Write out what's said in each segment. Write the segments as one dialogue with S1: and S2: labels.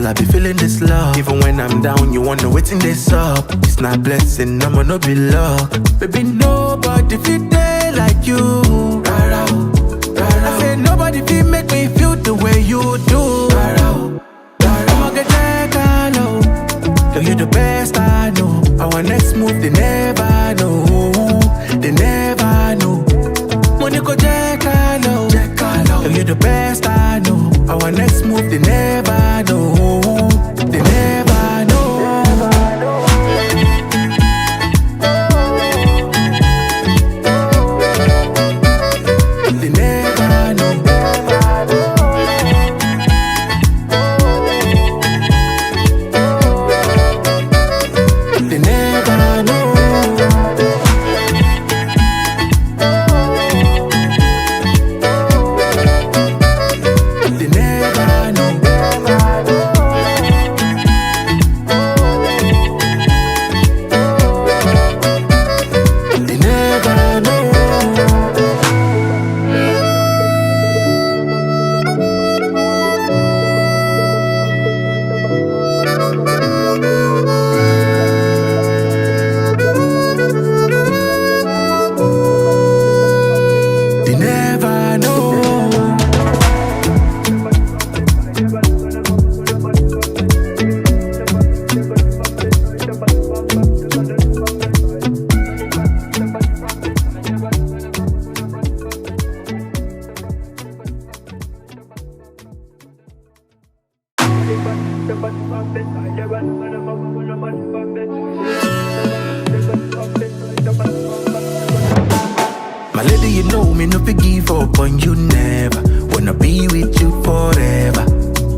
S1: girl, I be feeling this love. Even when I'm down, you wanna waiting this up. It's not blessing, I'ma no be luck. Baby, nobody feel day like you. Rara, rara. I say nobody feel make me feel the way you do. Rara, rara. I'ma get that low. Girl, you the best I know. Our next move, they never know. They never know. Money go check low. Girl, you the best I know. Our next move, they never know. They never know. They never know. They never know. My lady, you know me, no fi give up on you never. Wanna be with you forever,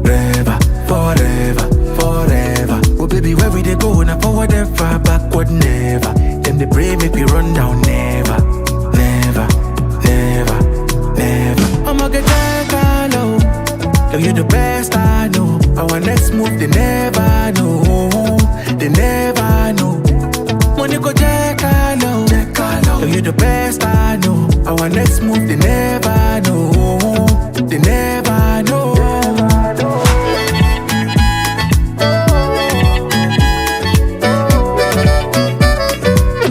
S1: forever, forever, forever. Oh baby, where we they go? Now forward and far, backward never. Them they pray make we run down never, never, never, never. I'ma get that low. Girl, you the best I know. Our next move, they never know. They never know. Money go check low. Girl, you the best I know. Our next move, they never know. They never know.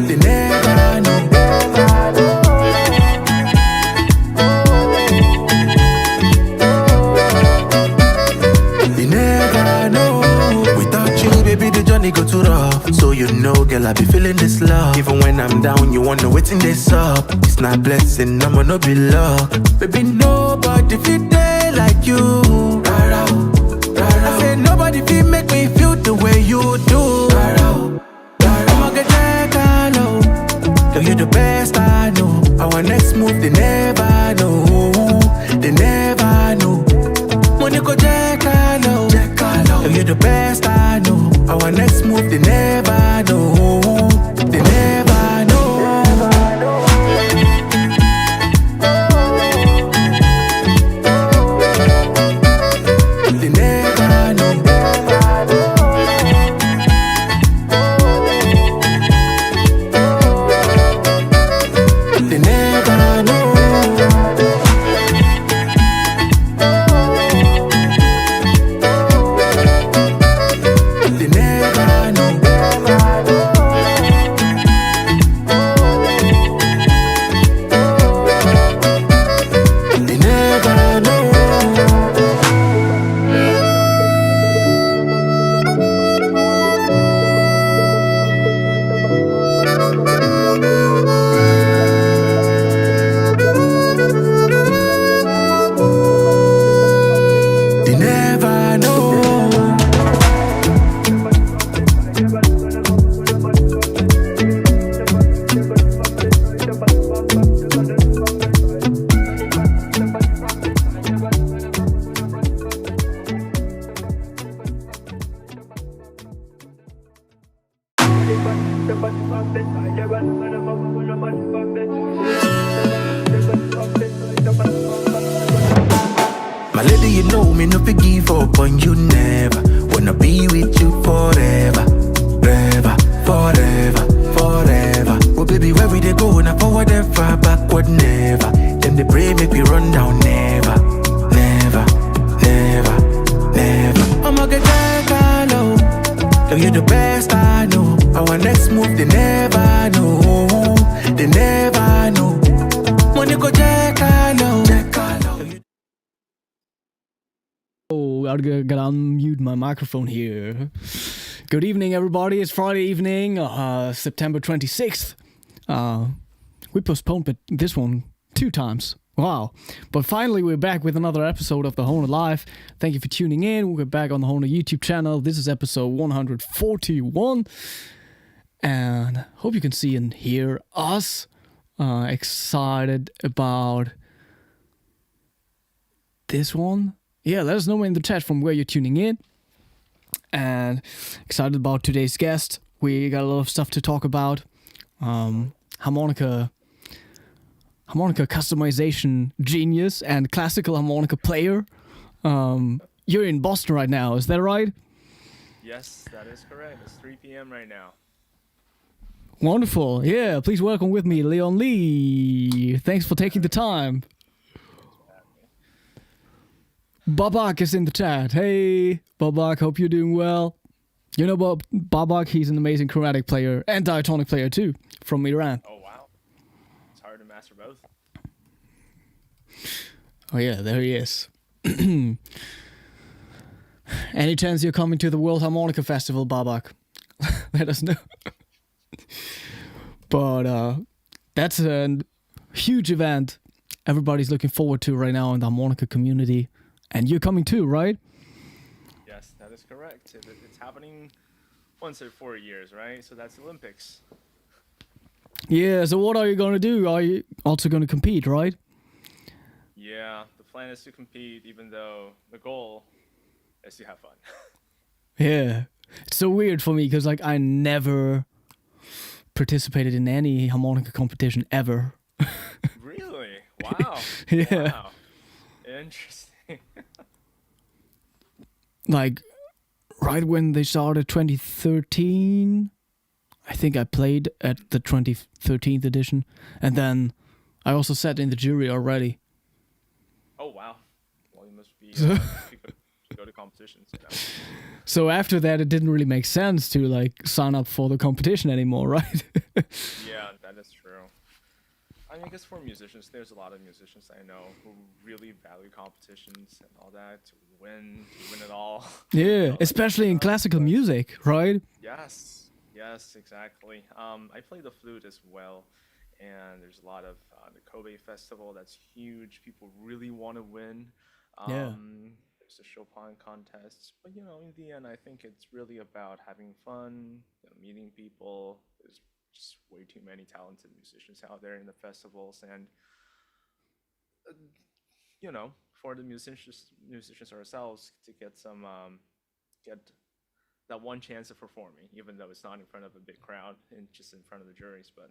S1: They never know. They never know. Without you, baby, the journey go too rough. So you know, girl, I be feeling this love. Even when I'm down, you wanna waiting this up. It's not blessing, I'ma no be luck. Baby, nobody feel day like you. Rara, rara. I say nobody feel make me feel the way you do. Rara, rara. I'ma get that low. Girl, you the best I know. Our next move, they never know. They never know. Money go check low. Girl, you the best I know. Our next move, they never know. They never know. They never know. They never know. My lady, you know me, no fi give up on you never. Wanna be with you forever, forever, forever, forever. Oh baby, where we they go? Now forward and far, backward never. Them they pray make we run down never, never, never, never. I'ma get down. Our next move, they never know. They never know. Money go check, I know.
S2: Oh, I gotta unmute my microphone here. Good evening, everybody. It's Friday evening, September 26th. We postponed this one 2 times. Wow. But finally, we're back with another episode of the Hohner Live. Thank you for tuning in. We're back on the Hohner YouTube channel. This is episode 141. And hope you can see and hear us. Excited about this one. Yeah, let us know in the chat from where you're tuning in. And excited about today's guest. We got a lot of stuff to talk about. Harmonica customization genius and classical harmonica player. You're in Boston right now, is that right?
S3: Yes, that is correct. It's 3 p.m. right now.
S2: Wonderful. Yeah, please welcome with me, Leon Lee. Thanks for taking the time. Babak is in the chat. Hey, Babak, hope you're doing well. You know about Babak, he's an amazing chromatic player and diatonic player too, from Iran.
S3: Oh, wow. It's hard to master both.
S2: Oh yeah, there he is. Any chance you're coming to the World Harmonica Festival, Babak? Let us know. But that's a huge event everybody's looking forward to right now in the harmonica community. And you're coming too, right?
S3: Yes, that is correct. It's happening once every 4 years, right? So that's the Olympics.
S2: Yeah, so what are you going to do? Are you also going to compete, right?
S3: Yeah, the plan is to compete, even though the goal is to have fun.
S2: Yeah. It's so weird for me because like I never participated in any harmonica competition ever.
S3: Really? Wow.
S2: Yeah.
S3: Wow. Interesting.
S2: Like right when they started 2013, I think I played at the 2013 edition, and then I also sat in the jury already.
S3: Oh, wow. Well, you must be go to competitions. You know?
S2: So after that, it didn't really make sense to like sign up for the competition anymore, right?
S3: Yeah, that is true. I mean, I guess for musicians, there's a lot of musicians I know who really value competitions and all that to win it all.
S2: Yeah, especially in classical music, right?
S3: Yes, exactly. I play the flute as well, and there's a lot of the Kobe festival that's huge. People really want to win.
S2: Yeah.
S3: There's the Chopin contests, but in the end, I think it's really about having fun, meeting people. There's just way too many talented musicians out there in the festivals, and for the musicians ourselves to get that one chance of performing, even though it's not in front of a big crowd and just in front of the juries, but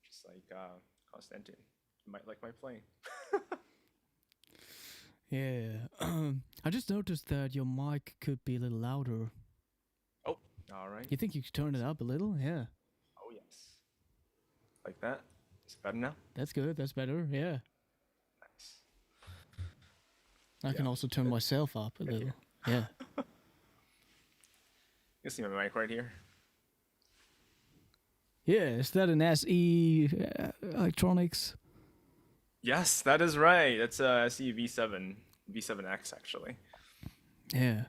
S3: just like Konstantin, you might like my playing.
S2: Yeah. I just noticed that your mic could be a little louder.
S3: Oh, all right.
S2: You think you could turn it up a little? Yeah.
S3: Oh, yes. Like that? Is it better now?
S2: That's good. That's better. Yeah.
S3: Nice.
S2: I can also turn myself up a little. Yeah.
S3: You see my mic right here?
S2: Yeah. Is that an SE electronics?
S3: Yes, that is right. That's a SE V7X actually.
S2: Yeah.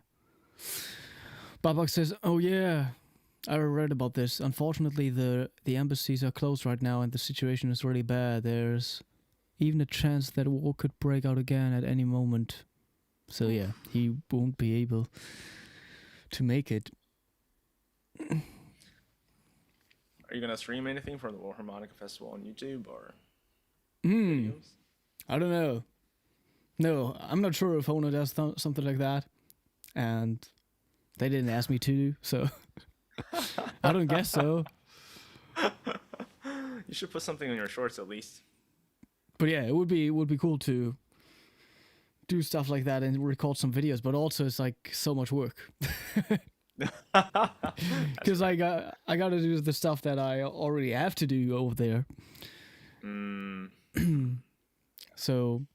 S2: Babak says, "Oh yeah, I read about this. Unfortunately, the embassies are closed right now, and the situation is really bad. There's even a chance that war could break out again at any moment. So yeah, he won't be able to make it."
S3: Are you gonna stream anything for the World Harmonica Festival on YouTube or videos?
S2: I don't know. No, I'm not sure if Hohner does something like that, and they didn't ask me to, so I don't guess so.
S3: You should put something on your shorts at least.
S2: But yeah, it would be cool to do stuff like that and record some videos. But also, it's like so much work because I got to do the stuff that I already have to do over there. So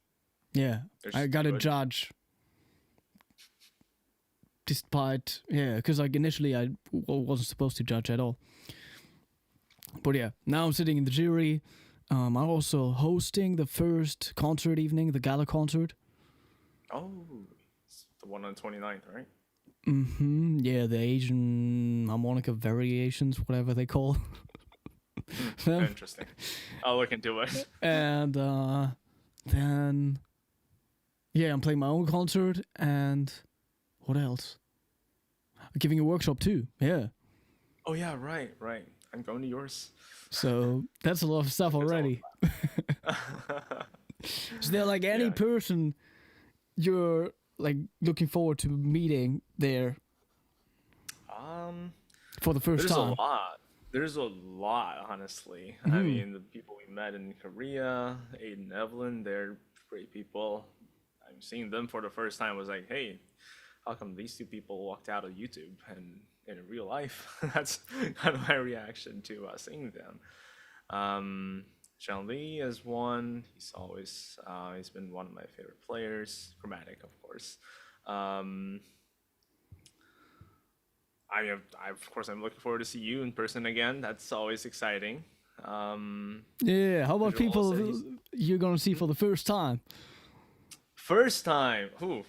S2: yeah, I got to judge despite because like initially I wasn't supposed to judge at all. But yeah, now I'm sitting in the jury. I'm also hosting the first concert evening, the gala concert.
S3: Oh, it's the one on 29th, right?
S2: Yeah, the Asian harmonica variations, whatever they call.
S3: Interesting. I'll look into it.
S2: And then I'm playing my own concert, and what else? Giving a workshop too. Yeah.
S3: Oh yeah, right. I'm going to yours.
S2: So that's a lot of stuff already. Is there like any person you're like looking forward to meeting there? For the first time.
S3: There's a lot, honestly. I mean, the people we met in Korea, Aiden, Evelyn, they're great people. I'm seeing them for the first time. I was like, hey, how come these two people walked out of YouTube and in real life? That's kind of my reaction to seeing them. Jean Lee is one. He's always he's been one of my favorite players. Chromatic, of course. Of course, I'm looking forward to see you in person again. That's always exciting.
S2: How about people you're gonna see for the first time?
S3: First time. Ooh.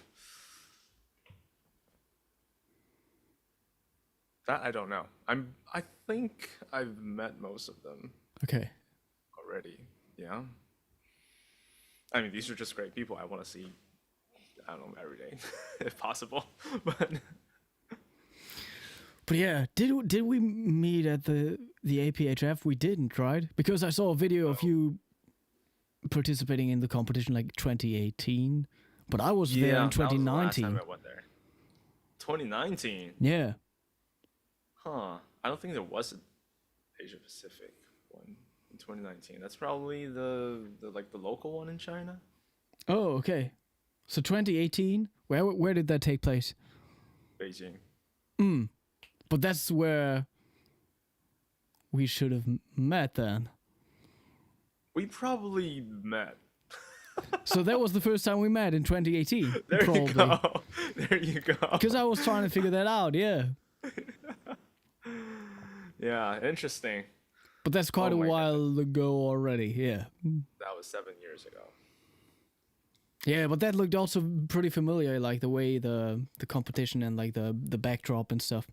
S3: That I don't know. I think I've met most of them.
S2: Okay.
S3: Already. Yeah. I mean, these are just great people. I want to see. I don't know, every day, if possible.
S2: But yeah, did we meet at the APHF? We didn't, right? Because I saw a video of you participating in the competition like 2018, but I was there in 2019.
S3: That was the last time I went there. 2019.
S2: Yeah.
S3: Huh. I don't think there was an Asia Pacific one in 2019. That's probably the local one in China.
S2: Oh, okay. So 2018. Where did that take place?
S3: Beijing.
S2: But that's where we should have met then.
S3: We probably met.
S2: So that was the first time we met in 2018.
S3: There
S2: probably.
S3: you go. There you go.
S2: Because I was trying to figure that out, yeah.
S3: Yeah, interesting.
S2: But that's quite a while ago already, yeah.
S3: That was 7 years ago.
S2: Yeah, but that looked also pretty familiar, like the way the competition and like the backdrop and stuff.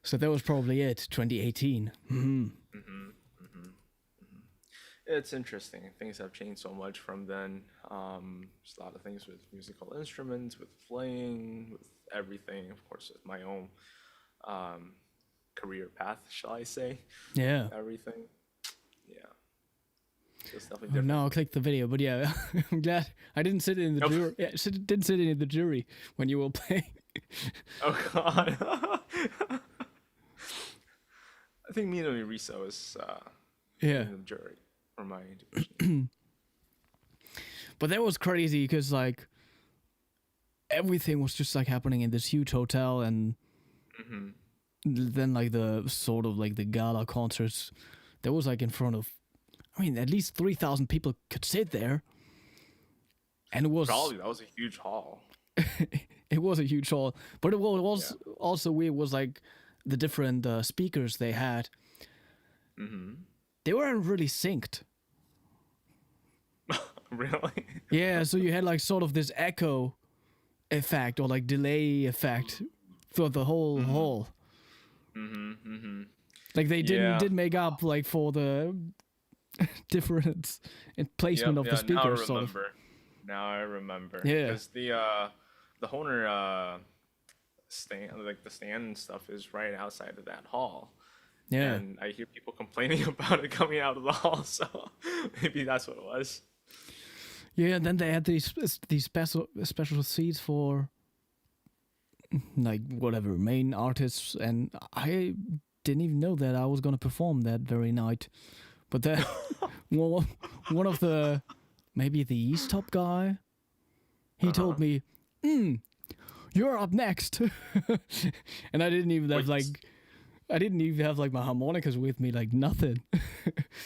S2: So that was probably it, 2018.
S3: It's interesting. Things have changed so much from then. There's a lot of things with musical instruments, with playing, with everything. Of course, with my own career path, shall I say?
S2: Yeah.
S3: Everything. Yeah. It's definitely different.
S2: No, I'll click the video, but yeah, I'm glad I didn't sit in the jury. Yeah, didn't sit in the jury when you were playing.
S3: Oh God. I think Mino Iriso is in the jury for my division.
S2: But that was crazy because like everything was just like happening in this huge hotel, and then like the sort of like the gala concerts, that was like in front of, I mean, at least 3,000 people could sit there, and it was
S3: probably that was a huge hall.
S2: It was a huge hall, but it was also weird. Was like the different speakers they had. They weren't really synced.
S3: Really?
S2: Yeah, so you had like sort of this echo effect or like delay effect throughout the whole hall. Like they did make up like for the difference in placement of the speakers.
S3: Now I remember.
S2: Yeah.
S3: Because the Hohner stand, like the stand and stuff, is right outside of that hall.
S2: Yeah.
S3: And I hear people complaining about it coming out of the hall, so maybe that's what it was.
S2: Yeah, and then they had these special seats for like whatever main artists, and I didn't even know that I was gonna perform that very night. But then one of the maybe the East Top guy, he told me, "You're up next," and I didn't even have like my harmonicas with me, like nothing.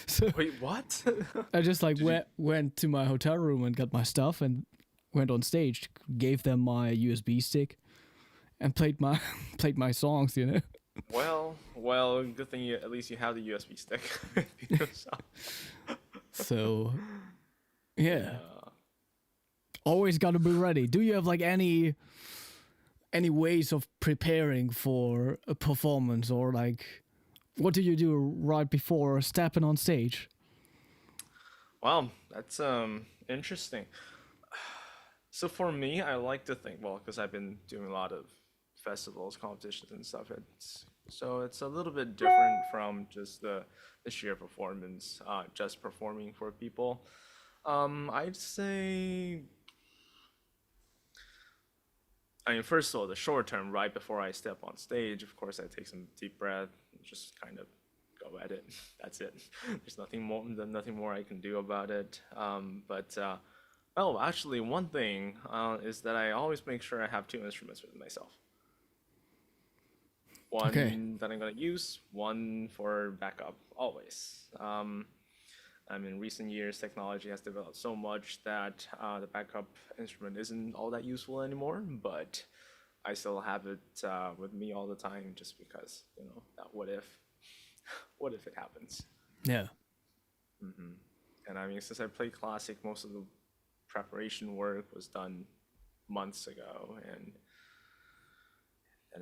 S2: So
S3: wait, what?
S2: I just like went to my hotel room and got my stuff, and went on stage, gave them my USB stick, and played my played my songs. You know.
S3: Well, good thing at least you have the USB stick.
S2: So, yeah,
S3: Uh,
S2: always got to be ready. Do you have like any ways of preparing for a performance, or like what do you do right before stepping on stage?
S3: wow, that's interesting. So for me, I like to think, well, because I've been doing a lot of festivals, competitions, and stuff. It's a little bit different from just the sheer performance, just performing for people. I'd say, I mean, first of all, the short term, right before I step on stage, of course, I take some deep breath, and just kind of go at it. That's it. There's nothing more I can do about it. Oh, actually, one thing is that I always make sure I have two instruments with myself.
S2: Okay.
S3: One that I'm gonna use, one for backup, always. I mean, in recent years, technology has developed so much that the backup instrument isn't all that useful anymore, but I still have it with me all the time just because, that what if it happens?
S2: Yeah.
S3: And I mean, since I played classic, most of the preparation work was done months ago, and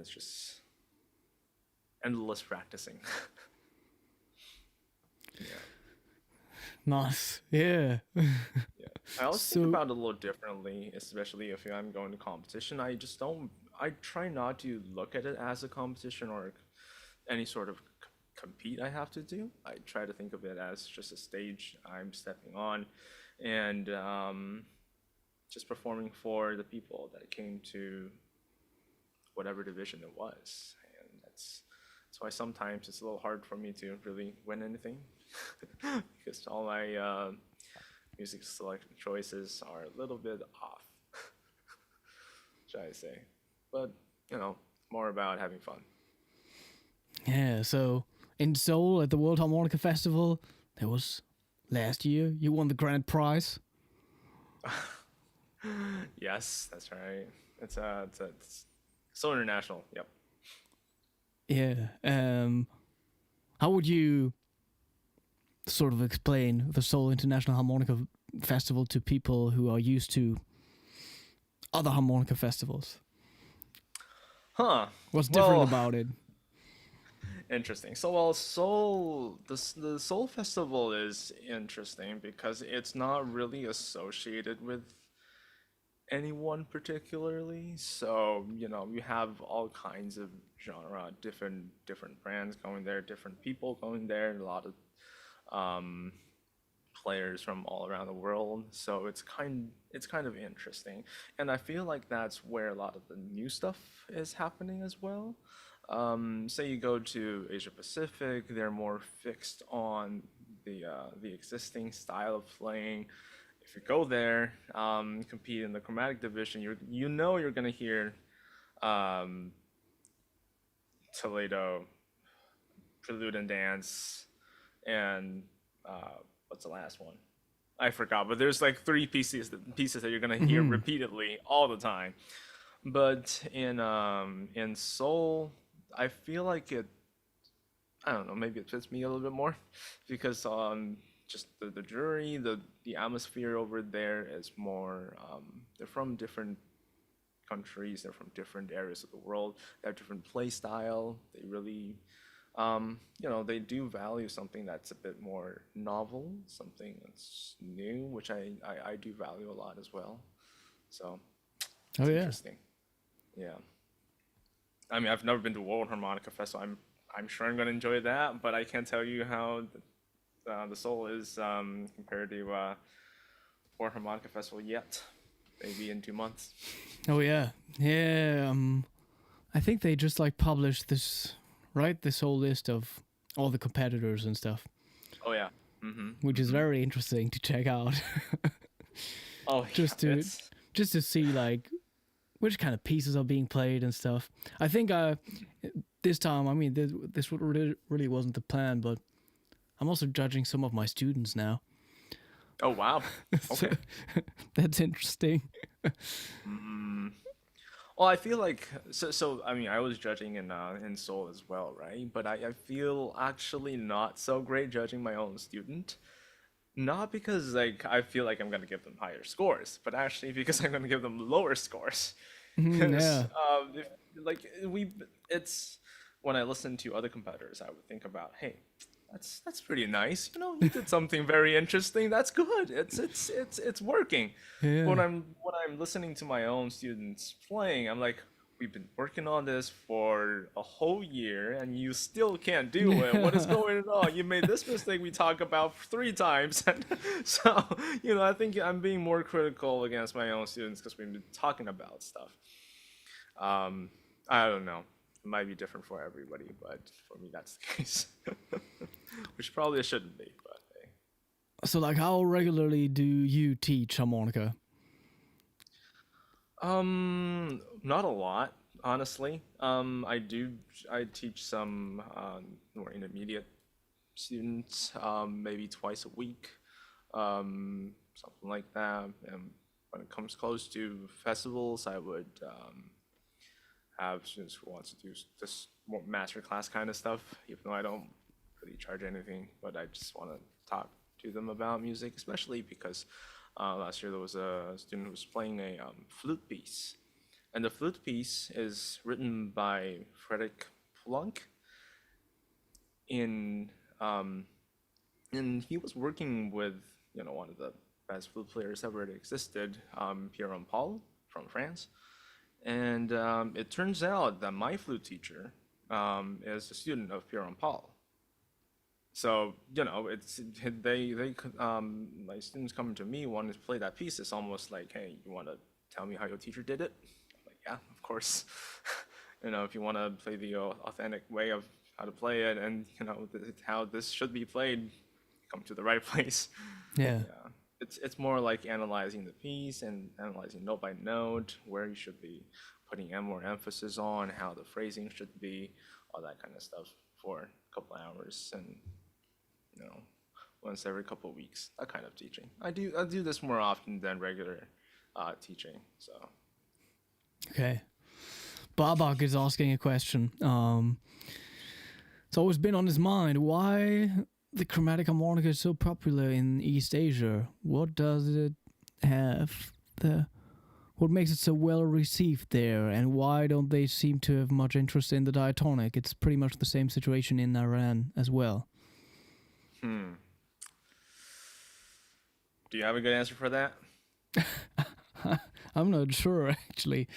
S3: it's just endless practicing. Yeah.
S2: Nice. Yeah.
S3: Yeah. I always think
S2: So,
S3: about it a little differently, especially if I'm going to competition. I try not to look at it as a competition or any sort of compete I have to do. I try to think of it as just a stage I'm stepping on and just performing for the people that came to whatever division it was. And that's why sometimes it's a little hard for me to really win anything because all my music selection choices are a little bit off, should I say. But, more about having fun.
S2: yeah, so in Seoul at the World Harmonica Festival, there was last year, you won the grand prize.
S3: Yes, that's right. It's so international. Yep.
S2: Yeah. How would you sort of explain the Seoul International Harmonica Festival to people who are used to other harmonica festivals?
S3: Huh.
S2: What's different
S3: Well,
S2: about it?
S3: interesting. So, well, the Soul Festival is interesting because it's not really associated with anyone particularly. So, you have all kinds of genre, different brands going there, different people going there, a lot of um, players from all around the world. So it's kind of interesting, and I feel like that's where a lot of the new stuff is happening as well. Say you go to Asia Pacific, they're more fixed on the existing style of playing. If you go there, compete in the chromatic division, you're gonna hear um, Toledo, Prelude and Dance, and what's the last one? I forgot, but there's like three pieces that you're gonna hear repeatedly all the time. But in Seoul, I feel like I don't know, maybe it fits me a little bit more because just the jury, the atmosphere over there is more they're from different countries, they're from different areas of the world, they have different play style. They really they do value something that's a bit more novel, something that's new, which I do value a lot as well. So
S2: Oh
S3: it's
S2: yeah.
S3: interesting. Yeah. I mean, I've never been to World Harmonica Fest, so I'm sure I'm gonna enjoy that, but I can't tell you how the Soul is compared to World Harmonica Festival yet. Maybe in 2 months.
S2: Oh yeah. Yeah. I think they just like published this, right? This whole list of all the competitors and stuff,
S3: Oh yeah. Mm-hmm.
S2: which is very interesting to check out.
S3: Oh
S2: just
S3: yeah.
S2: to just to see like which kind of pieces are being played and stuff. I think this time, I mean, this really wasn't the plan, but I'm also judging some of my students now.
S3: Oh wow.
S2: So
S3: Okay.
S2: that's interesting.
S3: Mm, well, I feel like so. I mean, I was judging in Seoul as well, right? But I feel actually not so great judging my own student. Not because like I feel like I'm gonna give them higher scores, but actually because I'm gonna give them lower scores.
S2: Mhm,
S3: Because
S2: yeah.
S3: if, like it's when I listen to other competitors, I would think about, hey, that's pretty nice. You know, you did something very interesting. That's good. It's working. But
S2: Yeah.
S3: when I'm listening to my own students playing, I'm like, we've been working on this for a whole year, and you still can't do it. What is going on? You made this mistake we talked about 3 times, and so I think I'm being more critical against my own students because we've been talking about stuff. Um, I don't know. It might be different for everybody, but for me, that's the case. Which probably it shouldn't be, but hey.
S2: So, like, how regularly do you teach harmonica?
S3: Not a lot, honestly. I teach some more intermediate students, maybe twice a week, something like that. And when it comes close to festivals, I would have students who want to do this more master class kind of stuff, even though I don't really charge anything, but I just want to talk to them about music, especially because last year there was a student who was playing a flute piece, and the flute piece is written by Frederick Plunk in and he was working with one of the best flute players ever existed, Pierre Paul from France. And it turns out that my flute teacher is a student of Pierre and Paul. So it's my students coming to me wanting to play that piece. It's almost like, hey, you want to tell me how your teacher did it? I'm like, yeah, of course. If you want to play the authentic way of how to play it, and how this should be played, come to the right place.
S2: Yeah.
S3: Yeah, it's more like analyzing the piece and analyzing note by note where you should be putting more emphasis on, how the phrasing should be, all that kind of stuff for a couple hours, and you know once every couple of weeks, that kind of teaching. I do this more often than regular teaching. So
S2: Okay. Babak is asking a question. It's always been on his mind. Why the chromatic harmonica is so popular in East Asia? What does it have? What makes it so well received there? And why don't they seem to have much interest in the diatonic? It's pretty much the same situation in Iran as well.
S3: do you have a good answer for that?
S2: I'm not sure, actually.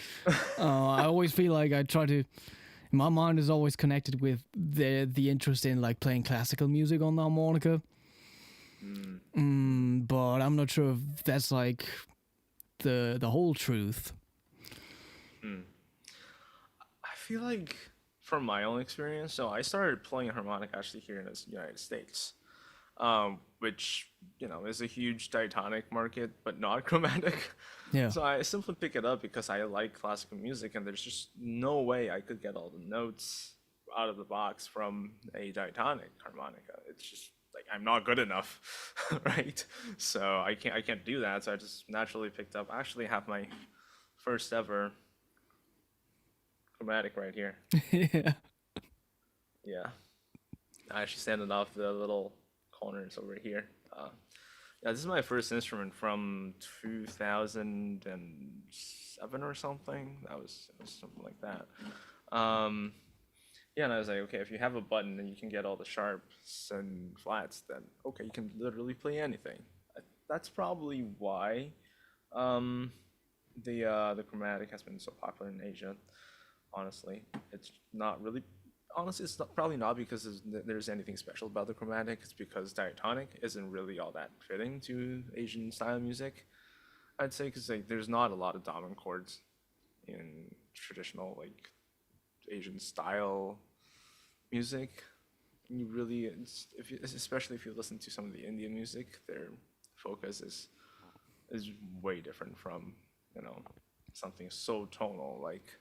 S2: I always feel like I try to. My mind is always connected with the interest in like playing classical music on the harmonica. But I'm not sure if that's like the whole truth.
S3: I feel like from my own experience, so I started playing harmonic actually here in the United States, which is a huge diatonic market, but not chromatic.
S2: Yeah.
S3: So I simply pick it up because I like classical music, and there's just no way I could get all the notes out of the box from a diatonic harmonica. It's just like I'm not good enough, right? So I can't do that. So I just naturally picked up. I actually have my first ever chromatic right here.
S2: Yeah.
S3: Yeah, I actually sanded off the little corners over here. Yeah, this is my first instrument from 2007 or something. It was something like that. Yeah, and I was like, okay, if you have a button and you can get all the sharps and flats, then okay, you can literally play anything. That's probably why the chromatic has been so popular in Asia. Honestly, it's not really. Honestly, it's probably not because there's anything special about the chromatic. It's because diatonic isn't really all that fitting to Asian style music. I'd say because like there's not a lot of dominant chords in traditional like Asian style music. You really, especially if you listen to some of the Indian music, their focus is way different from something so tonal like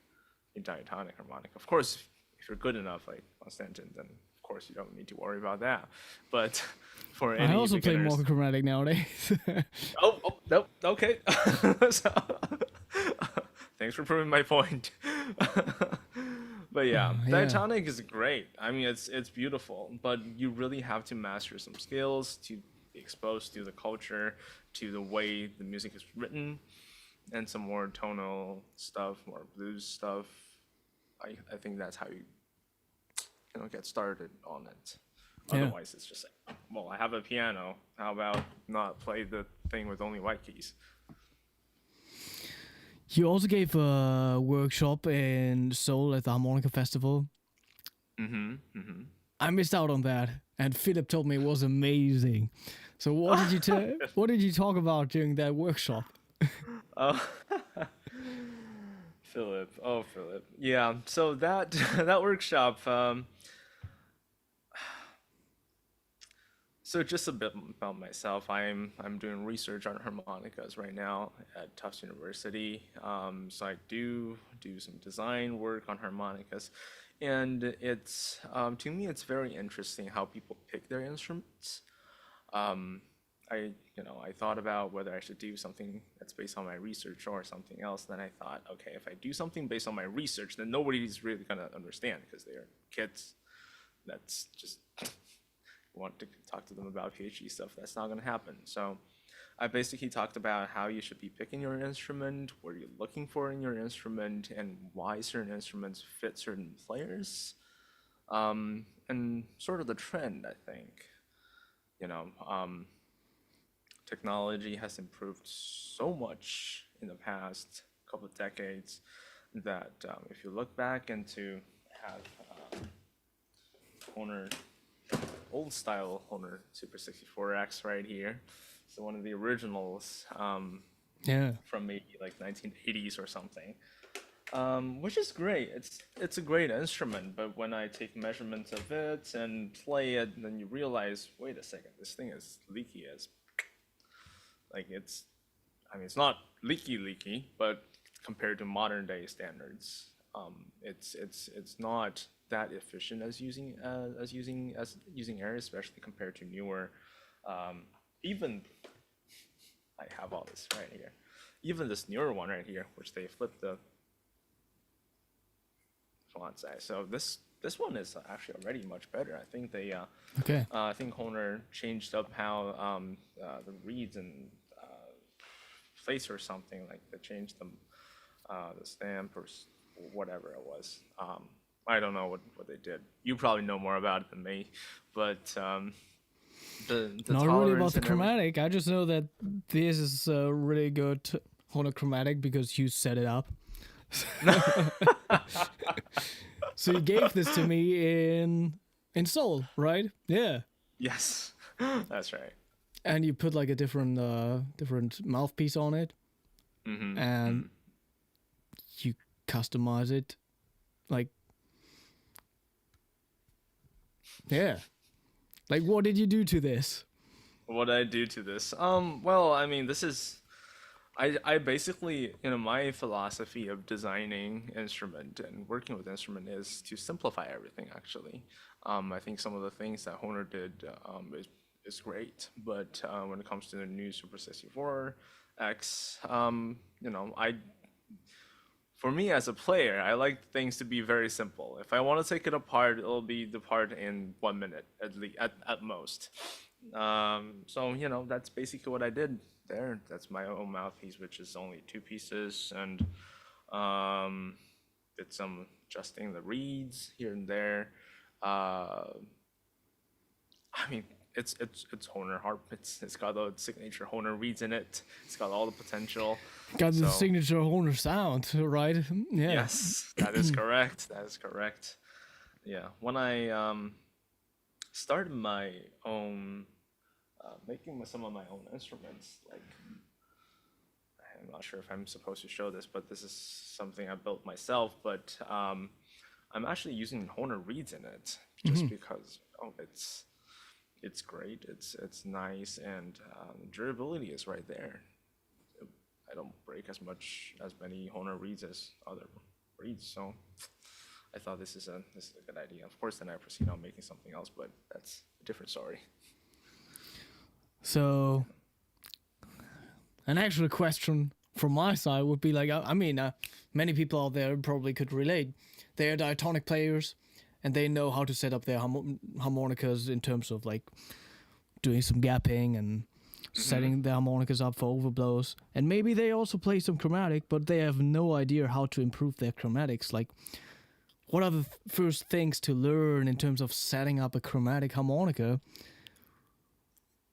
S3: a diatonic harmonic. Of course, if you're good enough, like Konstantin, then of course you don't need to worry about that. But for any
S2: I also play
S3: beginners,
S2: monochromatic nowadays.
S3: oh, nope, okay. So, Thanks for proving my point. But yeah,
S2: Yeah.
S3: diatonic is great. I mean, it's beautiful, but you really have to master some skills to be exposed to the culture, to the way the music is written, and some more tonal stuff, more blues stuff. I think that's how you get started on it.
S2: Yeah.
S3: Otherwise, it's just like, well, I have a piano. How about not play the thing with only white keys?
S2: You also gave a workshop in Seoul at the Harmonica Festival. I missed out on that, and Philip told me it was amazing. So what did you what did you talk about during that workshop?
S3: Oh, Philip. Oh, Philip. Yeah. So that that workshop. So just a bit about myself. I'm doing research on harmonicas right now at Tufts University. So I do some design work on harmonicas, and it's to me it's very interesting how people pick their instruments. I thought about whether I should do something that's based on my research or something else. Then I thought, okay, if I do something based on my research, then nobody's really gonna understand because they're kids. That's just want to talk to them about PhD stuff. That's not gonna happen. So I basically talked about how you should be picking your instrument, what you're looking for in your instrument, and why certain instruments fit certain players, and sort of the trend. I think, you know. Technology has improved so much in the past couple of decades that if you look back into have Hohner, old style Hohner Super 64X right here, so one of the originals
S2: Yeah.
S3: from maybe like 1980s or something, which is great. It's a great instrument, but when I take measurements of it and play it, then you realize, wait a second, this thing is leaky as like it's not leaky, but compared to modern day standards, it's not that efficient as using air, especially compared to newer. Even I have all this right here. Even this newer one right here, which they flipped the font size. So this one is actually already much better. I think they
S2: Okay.
S3: I think Hohner changed up how the reeds and place or something, like they changed them, the stamp or whatever it was. I don't know what they did. You probably know more about it than me, but the
S2: Not really about
S3: tolerance
S2: the
S3: and
S2: chromatic. I just know that this is a really good Hohner chromatic because you set it up. So you gave this to me in Seoul, right? Yeah.
S3: Yes, that's right.
S2: And you put like a different mouthpiece on it, and you customize it, like, yeah. Like, what did you do to this?
S3: What did I do to this? Well, I mean, this is, I basically, my philosophy of designing instrument and working with instrument is to simplify everything, actually. I think some of the things that Hohner did is great, but when it comes to the new Super 64X, for me as a player, I like things to be very simple. If I want to take it apart, it'll be apart in 1 minute at most. So that's basically what I did there. That's my own mouthpiece, which is only 2 pieces, and did some adjusting the reeds here and there. I mean, it's Hohner harp. It's got the signature Hohner reeds in it. It's got all the potential.
S2: Got the
S3: So-
S2: signature Hohner sound, right? Yeah.
S3: Yes, that is correct. That is correct. Yeah, when I started my own making some of my own instruments, like I'm not sure if I'm supposed to show this, but this is something I built myself. But I'm actually using Hohner reeds in it just because it's great. It's nice, and durability is right there. I don't break as many Hohner reeds as other reeds, so I thought this is a good idea. Of course, then I proceed on making something else, but that's a different story.
S2: So, an actual question from my side would be like, I mean, many people out there probably could relate. They are diatonic players, and they know how to set up their harmonicas in terms of like doing some gapping and setting the harmonicas up for overblows. And maybe they also play some chromatic, but they have no idea how to improve their chromatics. Like, what are the first things to learn in terms of setting up a chromatic harmonica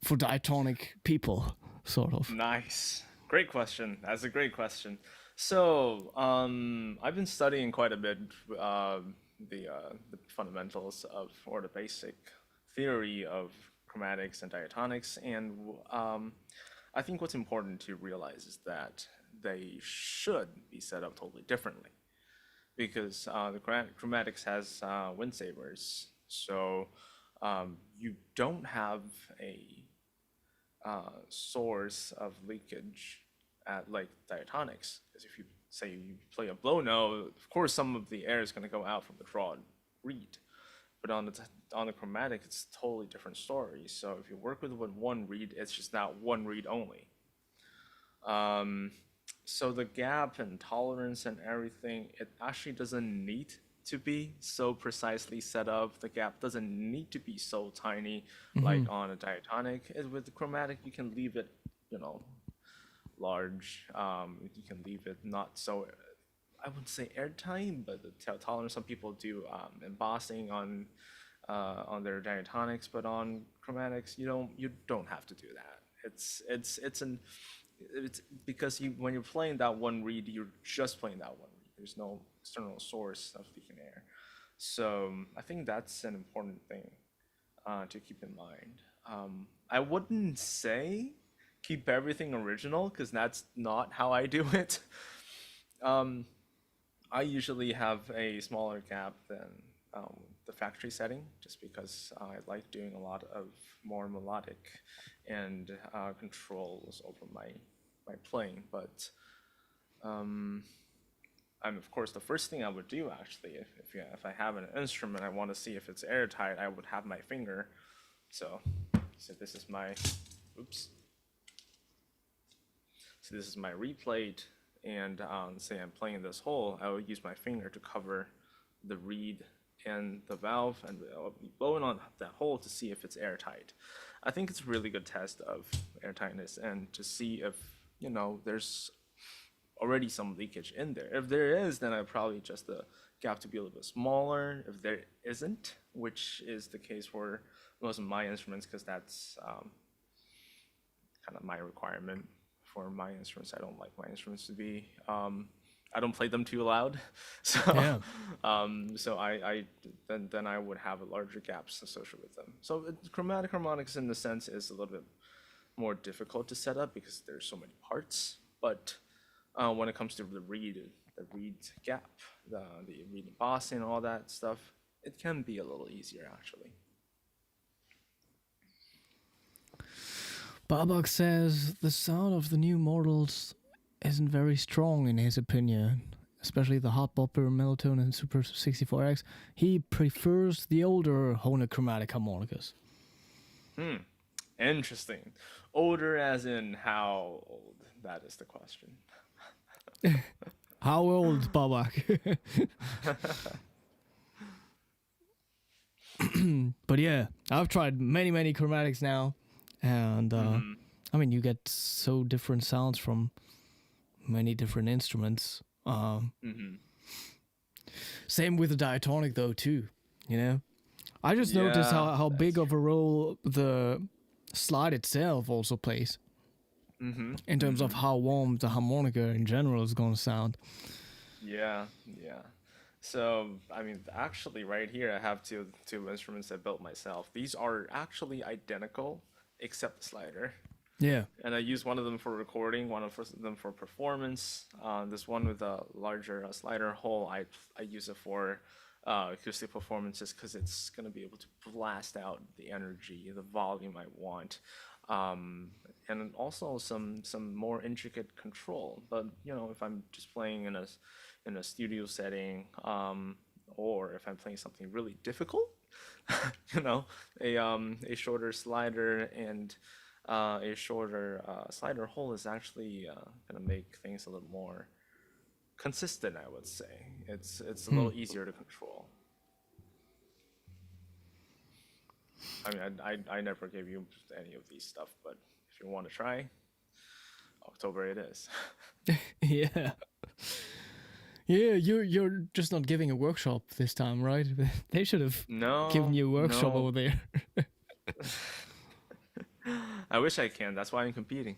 S2: for diatonic people, sort of?
S3: Nice. Great question. That's a great question. So, I've been studying quite a bit the fundamentals of, or the basic theory of chromatics and diatonics, and I think what's important to realize is that they should be set up totally differently, because the chromatics has wind sabers, so you don't have a source of leakage at like diatonics. Because if you say you play a blow note, of course some of the air is going to go out from the draw reed. But on the chromatic, it's a totally different story. So if you work with one reed, it's just not one reed only. So the gap and tolerance and everything, it actually doesn't need to be so precisely set up. The gap doesn't need to be so tiny like on a diatonic. With the chromatic, you can leave it, large. You can leave it not so, I wouldn't say airtight, but the tolerance. Some people do embossing on their diatonics, but on chromatics, you don't have to do that. It's because when you're playing that one reed, you're just playing that one reed. There's no external source of leaking air. So I think that's an important thing to keep in mind. I wouldn't say keep everything original, because that's not how I do it. I usually have a smaller gap than the factory setting, just because I like doing a lot of more melodic and controls over my playing. But of course, the first thing I would do, actually, if I have an instrument, I want to see if it's airtight, I would have my finger. So this is my, oops. So this is my reed plate, and say I'm playing this hole, I would use my finger to cover the reed and the valve, and I'll be blowing on that hole to see if it's airtight. I think it's a really good test of airtightness, and to see if there's already some leakage in there. If there is, then I probably adjust the gap to be a little bit smaller. If there isn't, which is the case for most of my instruments, because that's kind of my requirement for my instruments. I don't like my instruments to be I don't play them too loud, so
S2: Yeah.
S3: so then I would have a larger gaps associated with them. So chromatic harmonics, in the sense, is a little bit more difficult to set up because there's so many parts. But when it comes to the reed gap, the reed embossing, and all that stuff, it can be a little easier, actually.
S2: Babak says the sound of the new models isn't very strong in his opinion, especially the Hot Bopper, Melatonin, and Super 64X. He prefers the older Hohner chromatic harmonicas.
S3: Interesting. Older as in how old? That is the question.
S2: How old, Babak? But yeah, I've tried many chromatics now, and I mean, you get so different sounds from many different instruments. Same with the diatonic, though, too. I just noticed how big of a role the slide itself also plays in terms of how warm the harmonica in general is going to sound.
S3: Yeah. So, I mean, actually, right here, I have two instruments I built myself. These are actually identical, except the slider.
S2: Yeah.
S3: And I use one of them for recording, one of them for performance. This one with a larger slider hole, I use it for acoustic performances, because it's going to be able to blast out the energy, the volume I want. And also some more intricate control. But if I'm just playing in a studio setting, or if I'm playing something really difficult, a shorter slider and a shorter slider hole is actually gonna make things a little more consistent, I would say. It's a little easier to control. I mean, I never gave you any of these stuff, but if you want to try, October it is.
S2: Yeah. Yeah, you're just not giving a workshop this time, right? They should have given
S3: No,
S2: you a workshop
S3: no.
S2: over there.
S3: I wish I can. That's why I'm competing.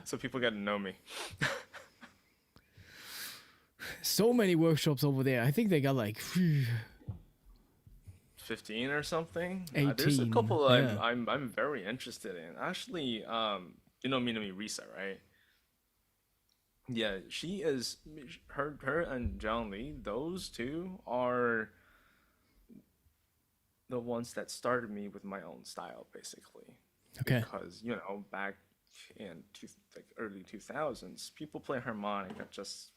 S3: So people get to know me.
S2: So many workshops over there. I think they got like
S3: 15 or something.
S2: 18.
S3: There's a couple
S2: Yeah.
S3: I'm very interested in. Actually, you know Minami Risa, right? Yeah, she is her and John Lee, those two are the ones that started me with my own style basically.
S2: Okay.
S3: Because, you know, back in like early 2000s, people play harmonica just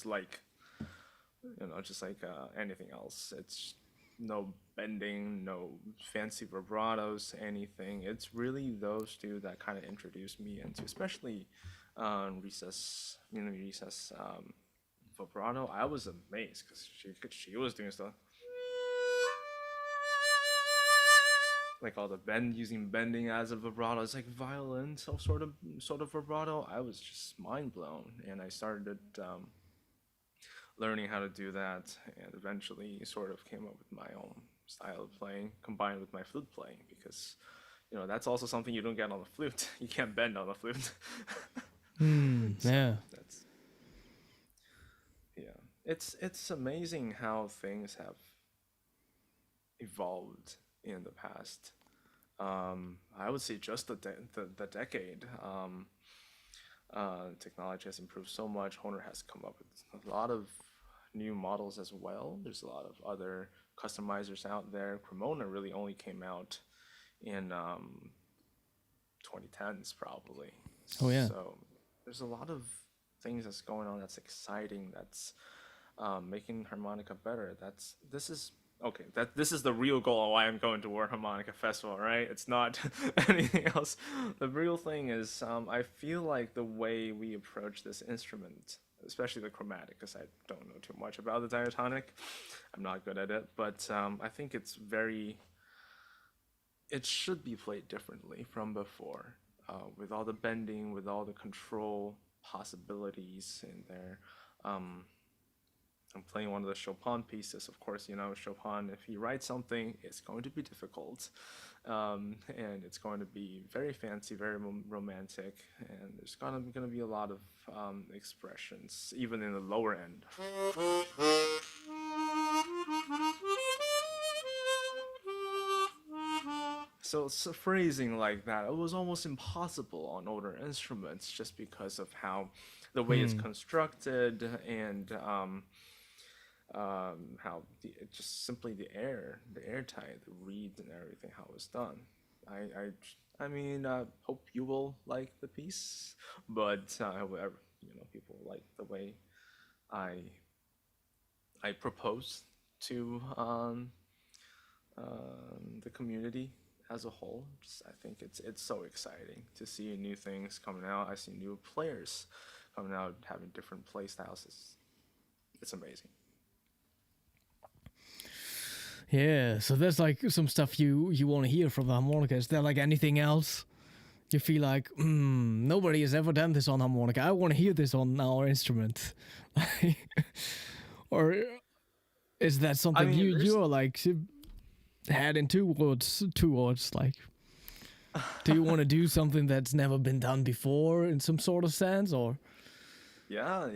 S3: like, you know, just like anything else. It's no bending, no fancy vibratos, anything. It's really those two that kind of introduced me into, especially Recess, you know, Recess vibrato. I was amazed because she was doing stuff like all the using bending as a vibrato. It's like violin, so sort of vibrato. I was just mind blown, and I started learning how to do that, and eventually sort of came up with my own style of playing combined with my flute playing, because you know that's also something you don't get on the flute. You can't bend on the flute. So
S2: Yeah.
S3: that's, yeah, it's amazing how things have evolved in the past. I would say just the decade. Technology has improved so much. Hohner has come up with a lot of new models as well. There's a lot of other customizers out there. Cremona really only came out in 2010s probably.
S2: Oh, yeah.
S3: So there's a lot of things that's going on that's exciting. That's making harmonica better. This is okay. This is the real goal of why I'm going to World Harmonica Festival, right? It's not anything else. The real thing is I feel like the way we approach this instrument, especially the chromatic, because I don't know too much about the diatonic. I'm not good at it, but I think it should be played differently from before, with all the bending, with all the control possibilities in there. I'm playing one of the Chopin pieces. Of course, you know, Chopin, if he writes something, it's going to be difficult. And it's going to be very fancy, very romantic, and there's gonna be a lot of expressions, even in the lower end. So phrasing like that, it was almost impossible on older instruments just because of how the way it's constructed, and how just simply the airtime, the reeds and everything, how it was done. I mean, hope you will like the piece, but however, you know, people like the way I propose to the community as a whole. I think it's so exciting to see new things coming out. I see new players coming out having different play styles. It's amazing.
S2: Yeah, so there's like some stuff you want to hear from the harmonica. Is there like anything else you feel like, nobody has ever done this on harmonica? I want to hear this on our instrument. Or is that something you're like heading towards? Like, do you want to do something that's never been done before in some sort of sense, or?
S3: Yeah.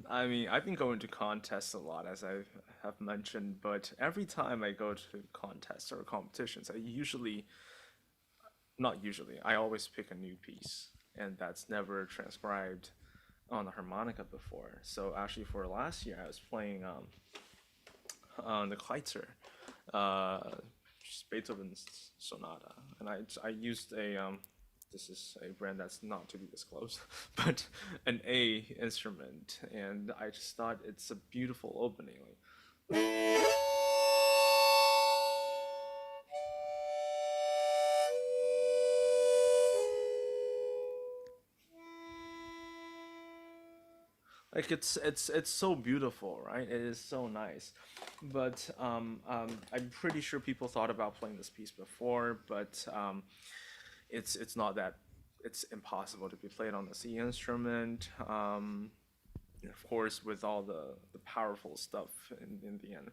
S3: I mean, I've been going to contests a lot, as I have mentioned, but every time I go to contests or competitions, I always pick a new piece, and that's never transcribed on the harmonica before. So actually, for last year, I was playing on the Kleitzer, Beethoven's sonata, and I used this is a brand that's not to be disclosed, but an A instrument, and I just thought it's a beautiful opening. Like it's so beautiful, right? It is so nice, but I'm pretty sure people thought about playing this piece before, but it's not that. It's impossible to be played on the C instrument. Of course, with all the powerful stuff in the end.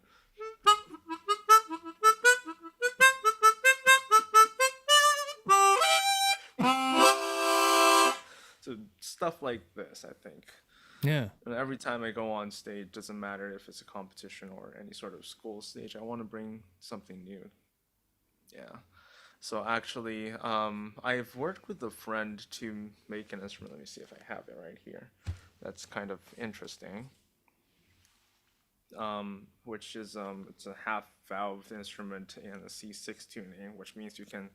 S3: So stuff like this, I think.
S2: Yeah.
S3: And every time I go on stage, doesn't matter if it's a competition or any sort of school stage, I want to bring something new. Yeah. So actually, I've worked with a friend to make an instrument. Let me see if I have it right here. That's kind of interesting. Which is it's a half valve instrument in a C6 tuning, which means you can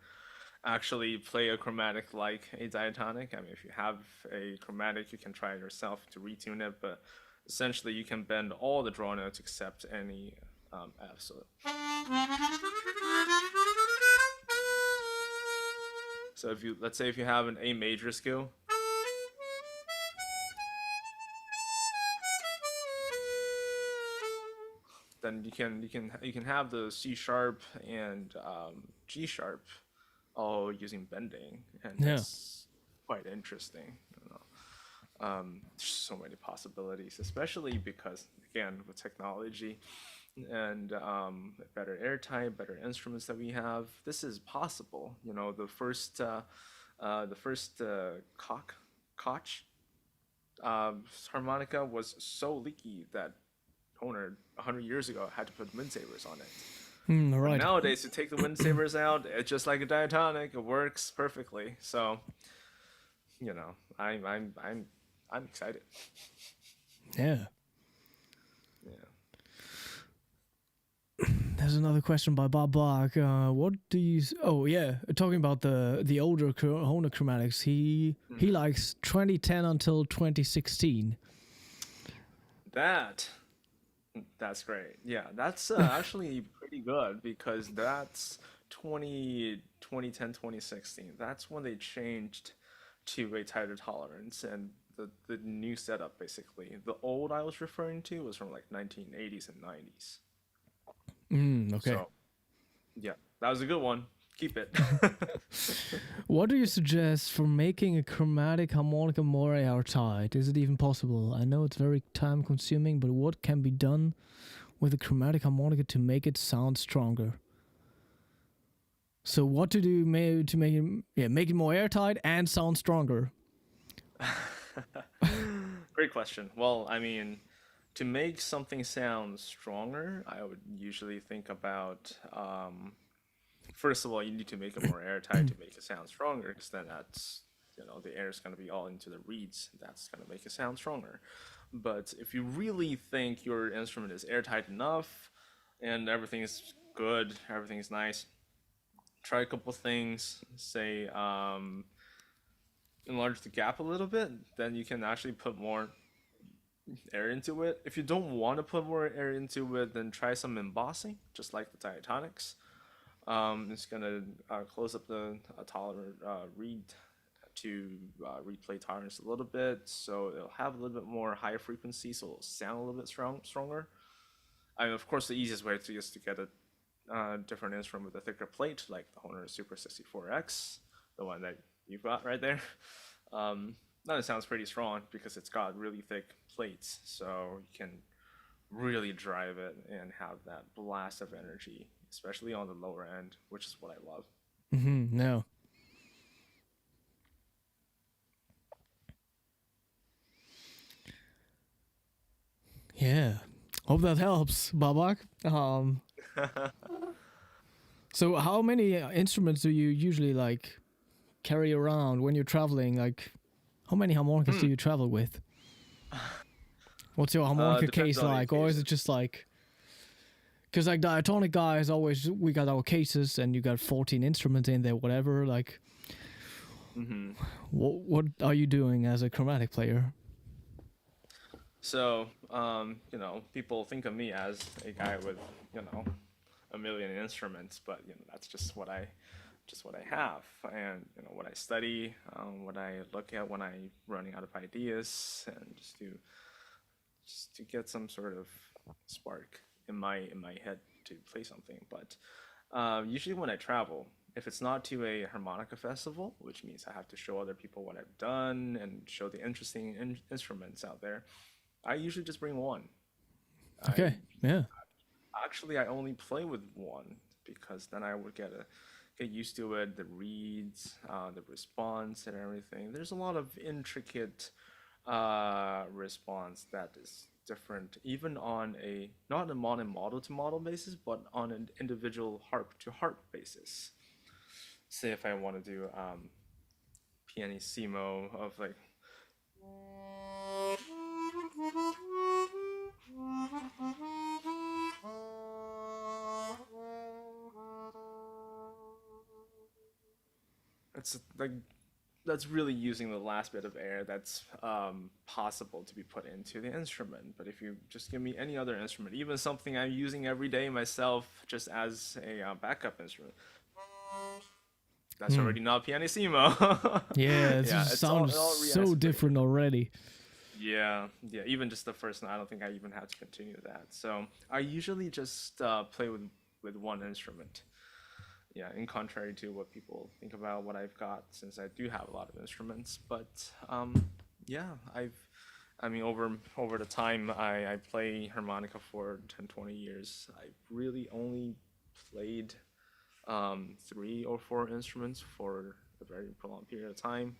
S3: actually play a chromatic like a diatonic. I mean, if you have a chromatic, you can try it yourself to retune it, but essentially you can bend all the draw notes except any F. So if you, let's say if you have an A major scale, then you can have the C sharp and G sharp all using bending, and
S2: Yeah.
S3: it's quite interesting. There's so many possibilities, especially because again with technology and better airtime, better instruments that we have, this is possible. The first Koch harmonica was so leaky that Hohner 100 years ago had to put wind savers on it. But
S2: Right.
S3: nowadays, to take the wind savers out, it's just like a diatonic. It works perfectly. So, I'm excited.
S2: Yeah.
S3: Yeah.
S2: There's another question by Bob Bach. What do you? Oh yeah, talking about the older Hohner chromatics. He likes 2010 until 2016.
S3: That's great. Yeah, that's actually pretty good because that's 2010, 2016. That's when they changed to a tighter tolerance and the new setup basically. The old I was referring to was from like 1980s and 90s.
S2: Okay.
S3: So, yeah, that was a good one. Keep it.
S2: What do you suggest for making a chromatic harmonica more airtight? Is it even possible? I know it's very time consuming, but what can be done with a chromatic harmonica to make it sound stronger? So what to do to make it more airtight and sound stronger?
S3: Great question. Well, I mean, to make something sound stronger, I would usually think about first of all, you need to make it more airtight to make it sound stronger, because then that's the air is going to be all into the reeds. That's going to make it sound stronger. But if you really think your instrument is airtight enough and everything is good, everything is nice, try a couple things. Say enlarge the gap a little bit, then you can actually put more air into it. If you don't want to put more air into it, then try some embossing, just like the diatonics. It's gonna close up the tolerant reed to replay tolerance a little bit, so it'll have a little bit more higher frequency, so it'll sound a little bit stronger. I mean, of course, the easiest way is to get a different instrument with a thicker plate, like the Hohner Super 64X, the one that you've got right there. Then it sounds pretty strong because it's got really thick plates, so you can really drive it and have that blast of energy, especially on the lower end, which is what I love.
S2: No. Yeah. Hope that helps, Babak. So how many instruments do you usually carry around when you're traveling? Like, how many harmonicas do you travel with? What's your harmonica
S3: Depends
S2: case
S3: on the
S2: like? Or is it
S3: occasion.
S2: just because diatonic guys always, we got our cases and you got 14 instruments in there, whatever. What are you doing as a chromatic player?
S3: So, people think of me as a guy with, a million instruments, but that's just what I have, and what I study, what I look at when I'm running out of ideas, and just do just to get some sort of spark in my head to play something. But usually when I travel, if it's not to a harmonica festival, which means I have to show other people what I've done and show the interesting instruments out there, I usually just bring one.
S2: Okay. Yeah.
S3: Actually, I only play with one because then I would get used to it, the reeds, the response, and everything. There's a lot of intricate response that is different, even on a not a model to model basis, but on an individual harp to harp basis. Say if I want to do pianissimo of like. It's like that's really using the last bit of air that's possible to be put into the instrument. But if you just give me any other instrument, even something I'm using every day myself, just as a backup instrument, that's already not pianissimo.
S2: Yeah, it
S3: Yeah,
S2: just
S3: it's all
S2: sounds so
S3: re-aspirated.
S2: different already.
S3: Yeah, yeah. Even just the first note, I don't think I even have to continue that. So I usually just play with one instrument. Yeah, in contrary to what people think about what I've got, since I do have a lot of instruments. But yeah, I mean, over the time I play harmonica for 10, 20 years, I've really only played 3 or 4 instruments for a very prolonged period of time.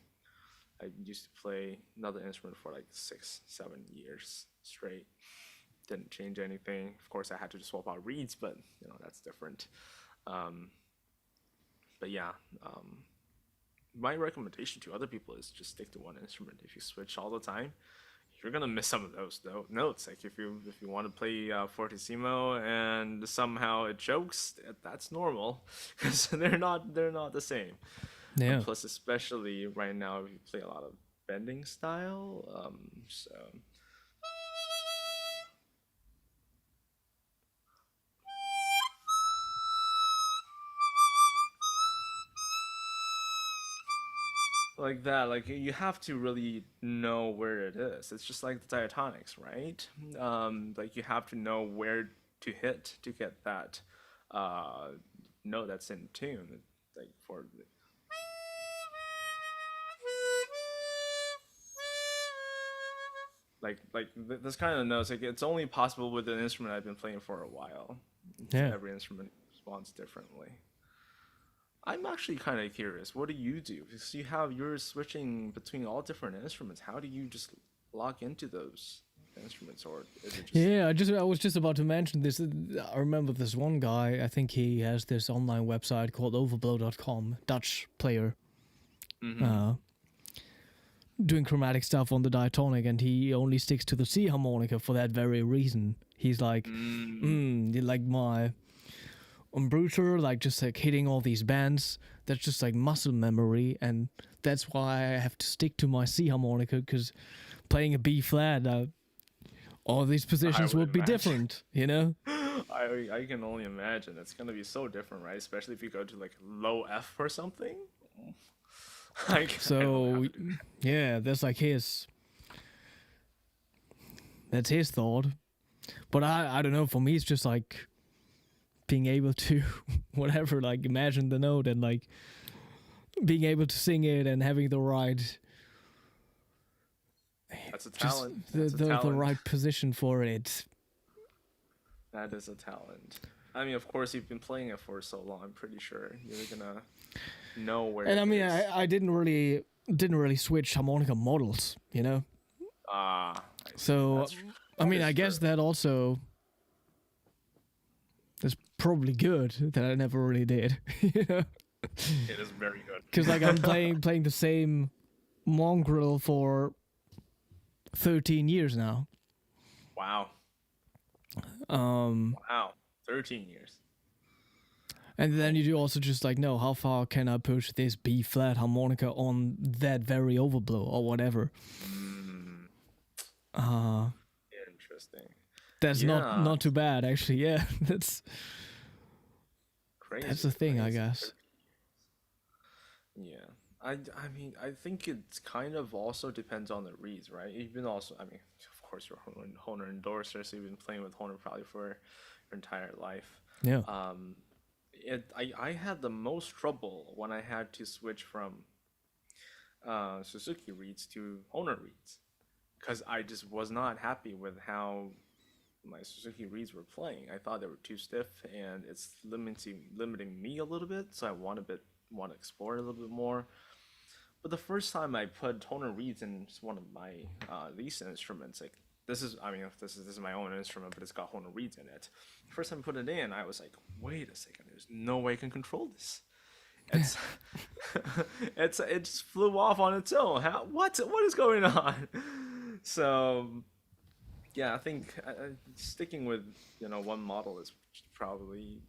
S3: I used to play another instrument for like 6, 7 years straight. Didn't change anything. Of course, I had to just swap out reeds, but that's different. But yeah, my recommendation to other people is just stick to one instrument. If you switch all the time, you're gonna miss some of those notes. Like if you want to play fortissimo and somehow it chokes, that's normal because they're not the same.
S2: Yeah.
S3: And plus, especially right now, if you play a lot of bending style, so. Like that, like you have to really know where it is. It's just like the diatonics, right? Like you have to know where to hit to get that note that's in tune. Like for this kind of notes, like it's only possible with an instrument I've been playing for a while.
S2: Yeah.
S3: Every instrument responds differently. I'm actually kind of curious. What do you do? Because you're switching between all different instruments. How do you just lock into those instruments, or is it just?
S2: Yeah, I was just about to mention this. I remember this one guy, I think he has this online website called overblow.com, Dutch player. Doing chromatic stuff on the diatonic, and he only sticks to the C harmonica for that very reason. He's like, like my embruter, like just like hitting all these bands, that's just like muscle memory, and that's why I have to stick to my C harmonica, because playing a B flat, all these positions would be different,
S3: I can only imagine. It's gonna be so different, right? Especially if you go to like low F or something.
S2: So yeah, that's like that's his thought. But I don't know, for me it's just like being able to whatever, like imagine the note and like being able to sing it and having the right
S3: That's a talent.
S2: the right position for it.
S3: That is a talent. I mean, of course, you've been playing it for so long. I'm pretty sure you're gonna know where.
S2: And
S3: it
S2: I mean,
S3: is.
S2: I didn't really switch harmonica models, So I mean, I guess that also is probably good that I never really did.
S3: It is very good.
S2: Because like I'm playing the same mongrel for 13 years now.
S3: Wow.
S2: Um,
S3: Wow. 13 years.
S2: And then you do also just like, no, how far can I push this B flat harmonica on that very overblow or whatever?
S3: Interesting.
S2: That's
S3: Yeah.
S2: not too bad actually. Yeah, that's
S3: Crazy.
S2: the thing, I
S3: crazy.
S2: guess.
S3: Yeah. I mean, I think it's kind of also depends on the reeds, right? Even also, I mean, of course you're a Hohner endorser, so you've been playing with Hohner probably for your entire life.
S2: Yeah.
S3: I had the most trouble when I had to switch from Suzuki reeds to Hohner reeds, because I just was not happy with how my Suzuki reeds were playing. I thought they were too stiff, and it's limiting me a little bit. So I want to explore it a little bit more. But the first time I put Hohner reeds in one of my these instruments, like this is my own instrument, but it's got Hohner reeds in it. The first time I put it in, I was like, wait a second, there's no way I can control this. It's it just flew off on its own. What is going on? So yeah, I think sticking with one model is probably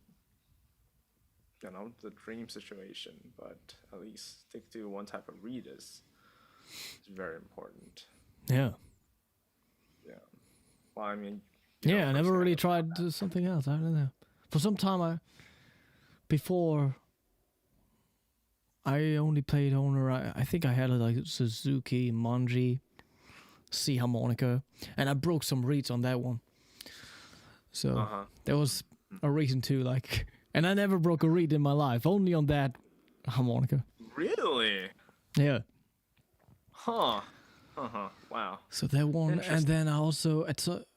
S3: the dream situation, but at least stick to one type of reed is very important.
S2: Yeah.
S3: Yeah. Well, I mean.
S2: Yeah, I never really tried something else. I don't know. For some time, before I only played Hohner. I think I had like Suzuki, Manji, C harmonica, and I broke some reeds on that one. So there was a reason to like, and I never broke a reed in my life, only on that harmonica.
S3: Really?
S2: Yeah.
S3: Huh. Wow.
S2: So that one, and then I also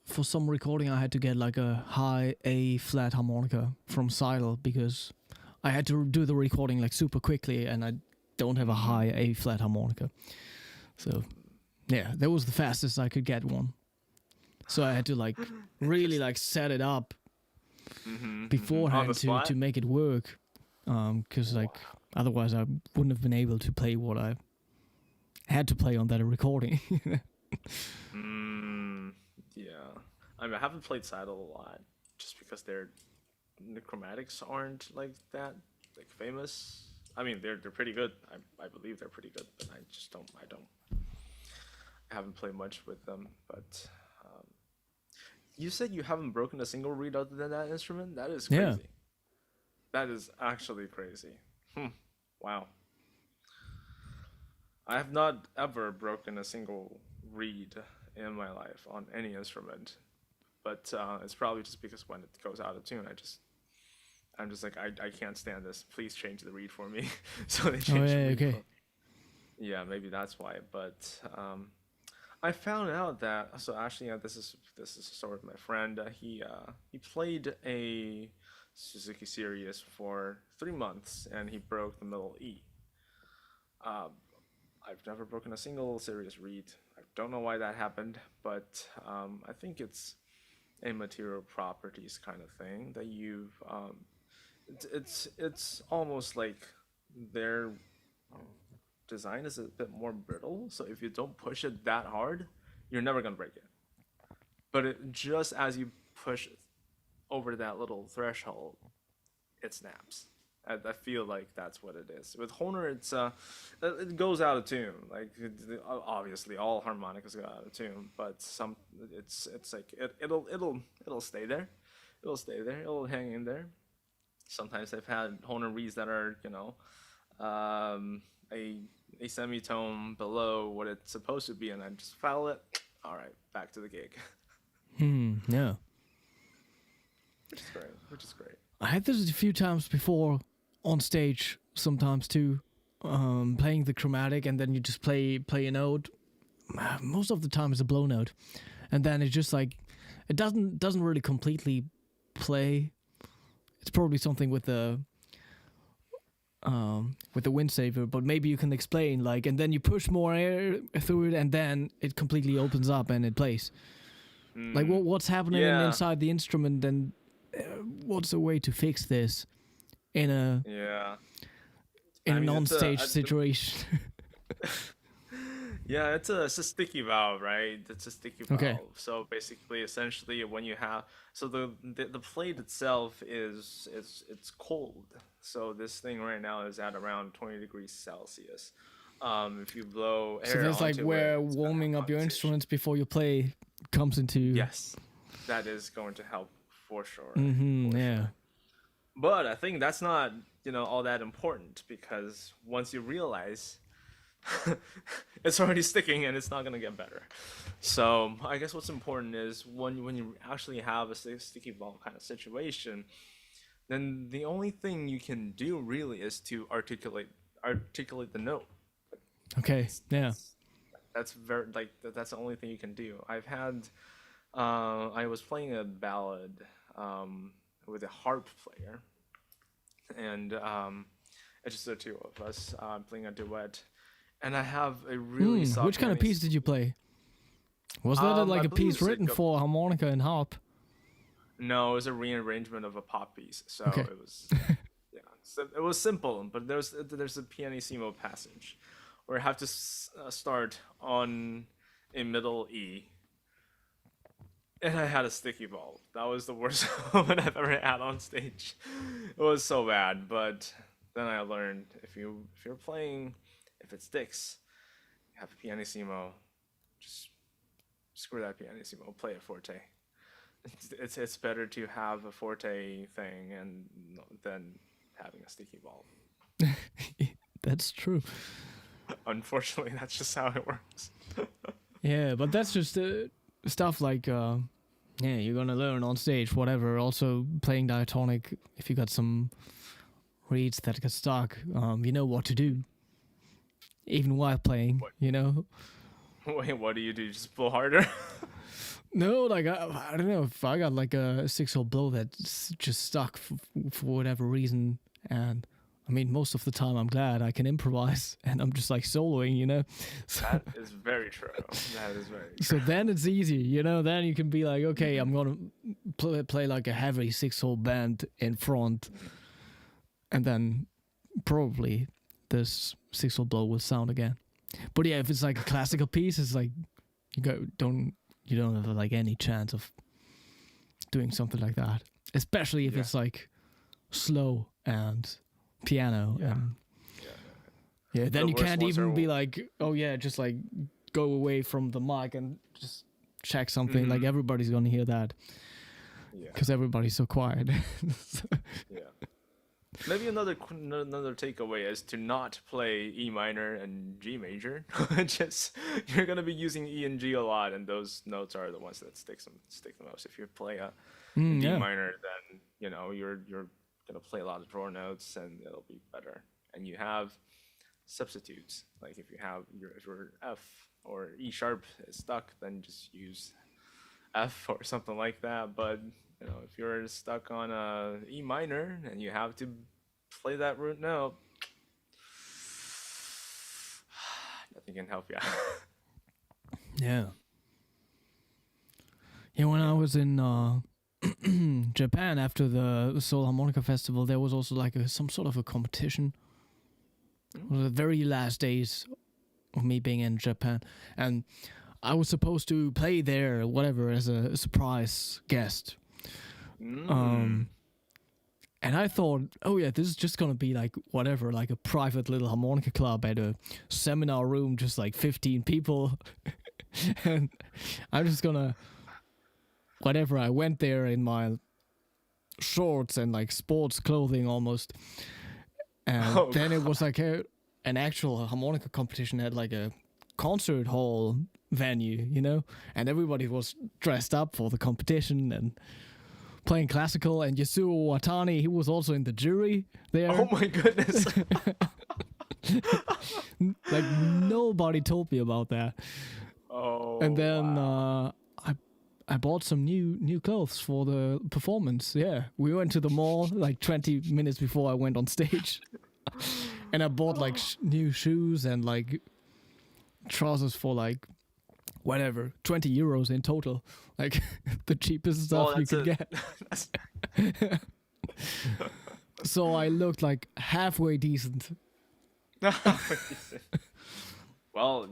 S2: for some recording I had to get like a high A flat harmonica from Seidel because I had to do the recording like super quickly, and I don't have a high A flat harmonica. So yeah, that was the fastest I could get one. So I had to like really like set it up beforehand to make it work, because like otherwise I wouldn't have been able to play what I had to play on that recording.
S3: Yeah, I mean I haven't played Seidel a lot just because the Chromatics aren't like that like famous. I mean they're pretty good. I believe they're pretty good, but I haven't played much with them. But you said you haven't broken a single reed other than that instrument? That is crazy. Yeah. That is actually crazy. Wow. I have not ever broken a single reed in my life on any instrument, but it's probably just because when it goes out of tune, I'm just like I can't stand this. Please change the reed for me. So they changed the reed. Okay. Yeah, maybe that's why. But I found out that actually this is a story with my friend. He played a Suzuki Series for 3 months and he broke the middle E. I've never broken a single serious reed. I don't know why that happened, but I think it's a material properties kind of thing that you've. It's almost like their design is a bit more brittle. So if you don't push it that hard, you're never gonna break it. But just as you push over that little threshold, it snaps. I feel like that's what it is. With Hohner, it goes out of tune. Like obviously, all harmonicas go out of tune, but it's like it'll stay there. It'll stay there. It'll hang in there. Sometimes I've had Hohner reeds that are a semitone below what it's supposed to be, and I just foul it. All right, back to the gig.
S2: Yeah.
S3: Which is great.
S2: I had this a few times before on stage, sometimes too, playing the chromatic, and then you just play a note. Most of the time it's a blow note, and then it's just like it doesn't really completely play. It's probably something with the wind saver, but maybe you can explain like, and then you push more air through it, and then it completely opens up and it plays. Like what's happening inside the instrument, and what's a way to fix this in a non-stage situation?
S3: Yeah, it's a sticky valve, right? It's a sticky valve. Okay. So basically, essentially, when you have the plate itself is it's cold. So this thing right now is at around 20 degrees Celsius. If you blow air,
S2: so that's like where warming up your instruments before you play comes into.
S3: Yes, that is going to help for sure.
S2: Sure.
S3: But I think that's not all that important, because once you realize it's already sticking and it's not gonna get better. So I guess what's important is when you actually have a sticky ball kind of situation, then the only thing you can do really is to articulate the note.
S2: Okay. Yeah.
S3: That's very like that's the only thing you can do. I was playing a ballad with a harp player, and it's just the two of us playing a duet, and I have a really soft.
S2: Which kind of piece did you play? Was that like
S3: I
S2: a
S3: believe
S2: piece
S3: it's like
S2: written for harmonica and harp?
S3: No, it was a rearrangement of a pop piece, so
S2: Okay.
S3: it was yeah, so it was simple, but there's a pianissimo passage where I have to start on a middle E, and I had a sticky ball. That was the worst moment I've ever had on stage. It was so bad, but then I learned if you're playing, if it sticks, you have a pianissimo, just screw that pianissimo, play it forte. It's better to have a forte thing and than having a sticky ball.
S2: That's true.
S3: Unfortunately, that's just how it works.
S2: Yeah, but that's just stuff like, yeah, you're gonna learn on stage, whatever. Also, playing diatonic, if you got some reeds that get stuck, you know what to do. Even while playing, you know?
S3: Wait, what do you do? Just blow harder?
S2: No, like, I don't know, if I got like a 6-hole blow that's just stuck for whatever reason, and I mean, most of the time I'm glad I can improvise and I'm just like soloing, you know? So,
S3: That is very true. That is very true.
S2: so then it's easy, you know? Then you can be like, okay, I'm gonna play like a heavy 6-hole band in front, and then probably this 6-hole blow will sound again. But yeah, if it's like a classical piece, it's like you don't have like any chance of doing something like that, especially if it's like slow and piano.
S3: Yeah.
S2: And
S3: Yeah.
S2: then
S3: The
S2: you
S3: worst
S2: can't
S3: ones
S2: even
S3: are-
S2: be like, oh yeah, just like go away from the mic and just check something. Like everybody's gonna hear that
S3: Yeah.
S2: because everybody's so quiet.
S3: Yeah. Maybe another takeaway is to not play E minor and G major. Just you're gonna be using E and G a lot, and those notes are the ones that stick the most. If you play a D
S2: Yeah.
S3: minor, then you're gonna play a lot of drawer notes, and it'll be better. And you have substitutes. Like if your F or E sharp is stuck, then just use F or something like that. But if you're stuck on a E minor and you have to play that root note, nothing can help you.
S2: Yeah. Yeah, when I was in Japan after the Seoul Harmonica Festival, there was also like some sort of a competition. It was the very last days of me being in Japan, and I was supposed to play there, whatever, as a surprise guest. And I thought, oh yeah, this is just gonna be like whatever, like a private little harmonica club at a seminar room, just like 15 people. And I'm just gonna, whatever, I went there in my shorts and like sports clothing almost. And then it was like an actual harmonica competition at like a concert hall venue, you know? And everybody was dressed up for the competition and playing classical, and Yasuo Watani, he was also in the jury there.
S3: Oh my goodness.
S2: Like nobody told me about that.
S3: Oh.
S2: And then
S3: wow.
S2: I bought some new clothes for the performance. Yeah, we went to the mall like 20 minutes before I went on stage. And I bought like new shoes and like trousers for like whatever, 20 euros in total. Like the cheapest stuff you could get. So I looked like halfway decent.
S3: Well,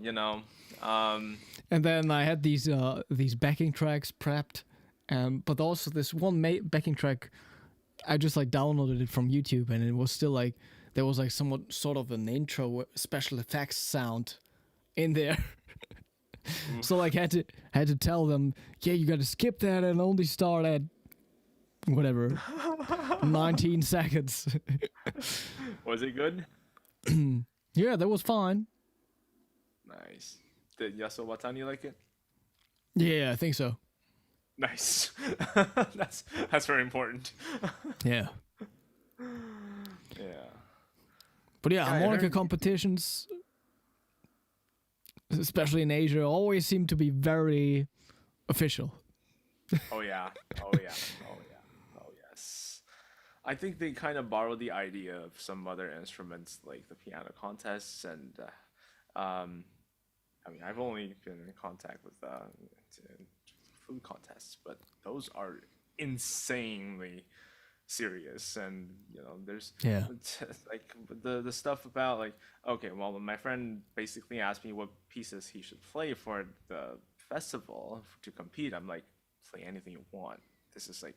S2: And then I had these backing tracks prepped, but also this one backing track, I just like downloaded it from YouTube, and it was still like there was like somewhat sort of an intro special effects sound in there. So like had to tell them, yeah, you got to skip that and only start at whatever 19 seconds.
S3: Was it good?
S2: Yeah, that was fine.
S3: Nice. Did Yasu Watani like it?
S2: Yeah, I think so.
S3: Nice. That's very important.
S2: Yeah.
S3: Yeah.
S2: But yeah,
S3: Yeah, I
S2: harmonica
S3: heard-
S2: competitions, especially in Asia, always seem to be very official.
S3: Oh yeah. Oh yeah. Oh yeah. Oh yes. I think they kind of borrowed the idea of some other instruments like the piano contests and I mean I've only been in contact with flute contests, but those are insanely serious and there's
S2: Yeah.
S3: like the stuff about like okay well my friend basically asked me what pieces he should play for the festival to compete. I'm like, play anything you want. This is like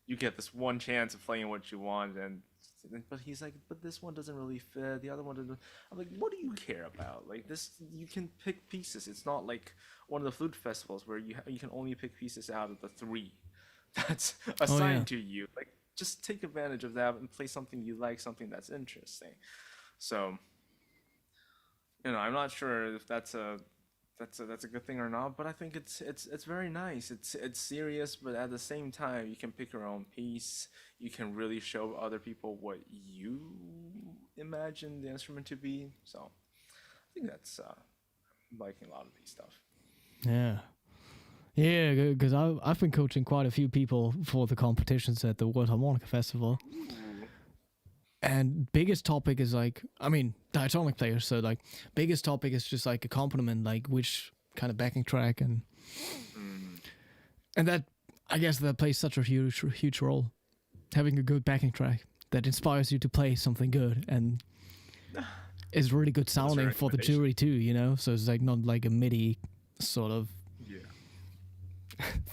S3: you get this one chance of playing what you want but he's like but this one doesn't really fit, the other one doesn't. I'm like, what do you care about? Like this you can pick pieces. It's not like one of the flute festivals where you can only pick pieces out of the three that's assigned to you. Like just take advantage of that and play something you like, something that's interesting. So I'm not sure if that's a good thing or not, but I think it's very nice. It's serious, but at the same time, you can pick your own piece. You can really show other people what you imagine the instrument to be. So I think that's I'm liking a lot of these stuff.
S2: Yeah. Yeah, because I've been coaching quite a few people for the competitions at the World Harmonica Festival. And biggest topic is like, I mean, diatonic players. So like, biggest topic is just like accompaniment, like which kind of backing track, and that I guess that plays such a huge role. Having a good backing track that inspires you to play something good and is really good sounding for the jury too. So it's like not like a MIDI sort of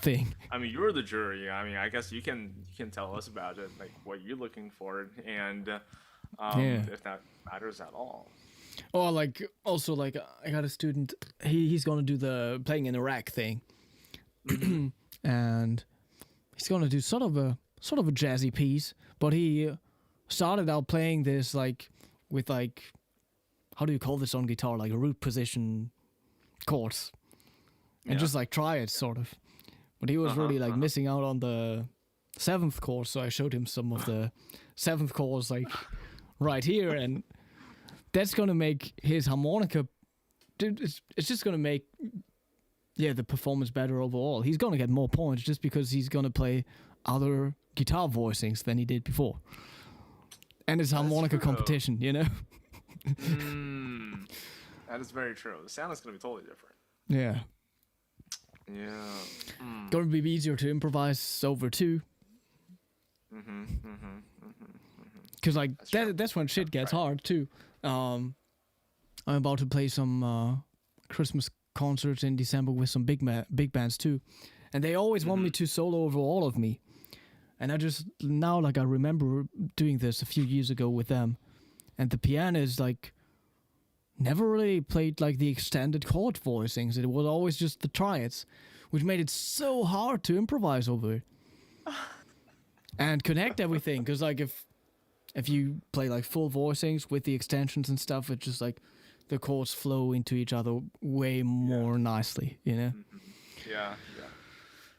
S2: thing.
S3: I mean, you're the jury. I mean, I guess you can tell us about it, like what you're looking for, and if that matters at all.
S2: Or like also like I got a student. He's gonna do the playing in a rack thing, and he's gonna do sort of a jazzy piece. But he started out playing this like with like, how do you call this on guitar? Like a root position chords, and just like try it sort of. But he was really like missing out on the seventh chord, so I showed him some of the seventh chords like right here, and that's gonna make his harmonica. Dude, it's just gonna make the performance better overall. He's gonna get more points just because he's gonna play other guitar voicings than he did before, and it's harmonica competition,
S3: That is very true. The sound is gonna be totally different.
S2: Yeah.
S3: Yeah.
S2: Gonna be easier to improvise over too. Cause like that's when shit gets hard too. I'm about to play some Christmas concerts in December with some big bands too, and they always want me to solo over all of me. And I just now like I remember doing this a few years ago with them, and the pianist like never really played like the extended chord voicings. It was always just the triads, which made it so hard to improvise over it and connect everything. Because like if you play like full voicings with the extensions and stuff, it's just like the chords flow into each other way more nicely,
S3: Yeah.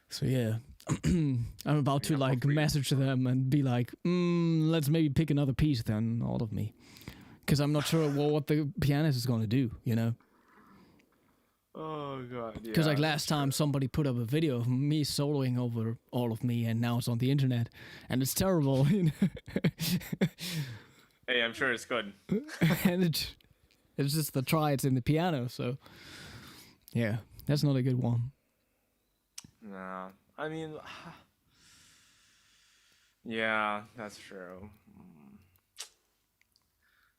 S2: So yeah, I'm about to like message them and be like, let's maybe pick another piece than all of me. Because I'm not sure what the pianist is going to do,
S3: Oh god.
S2: Because like last time somebody put up a video of me soloing over all of me, and now it's on the internet, and it's terrible.
S3: Hey, I'm sure it's good.
S2: And it's just the triads in the piano, so yeah, that's not a good one.
S3: Nah, I mean, yeah, that's true.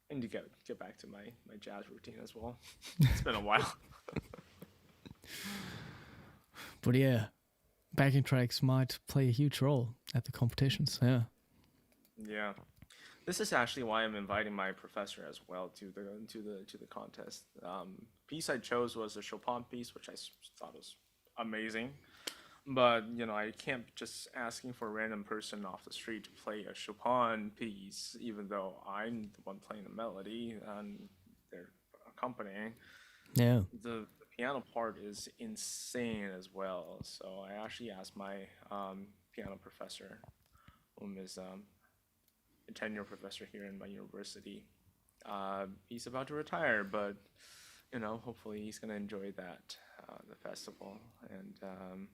S3: I need to get back to my jazz routine as well. It's been a while.
S2: But yeah, backing tracks might play a huge role at the competitions. Yeah.
S3: Yeah, this is actually why I'm inviting my professor as well to the contest. Piece I chose was a Chopin piece, which I thought was amazing. But I can't just asking for a random person off the street to play a Chopin piece, even though I'm the one playing the melody and they're accompanying.
S2: Yeah.
S3: The piano part is insane as well. So I actually asked my piano professor, whom is a tenure professor here in my university. He's about to retire, but hopefully he's gonna enjoy that the festival, and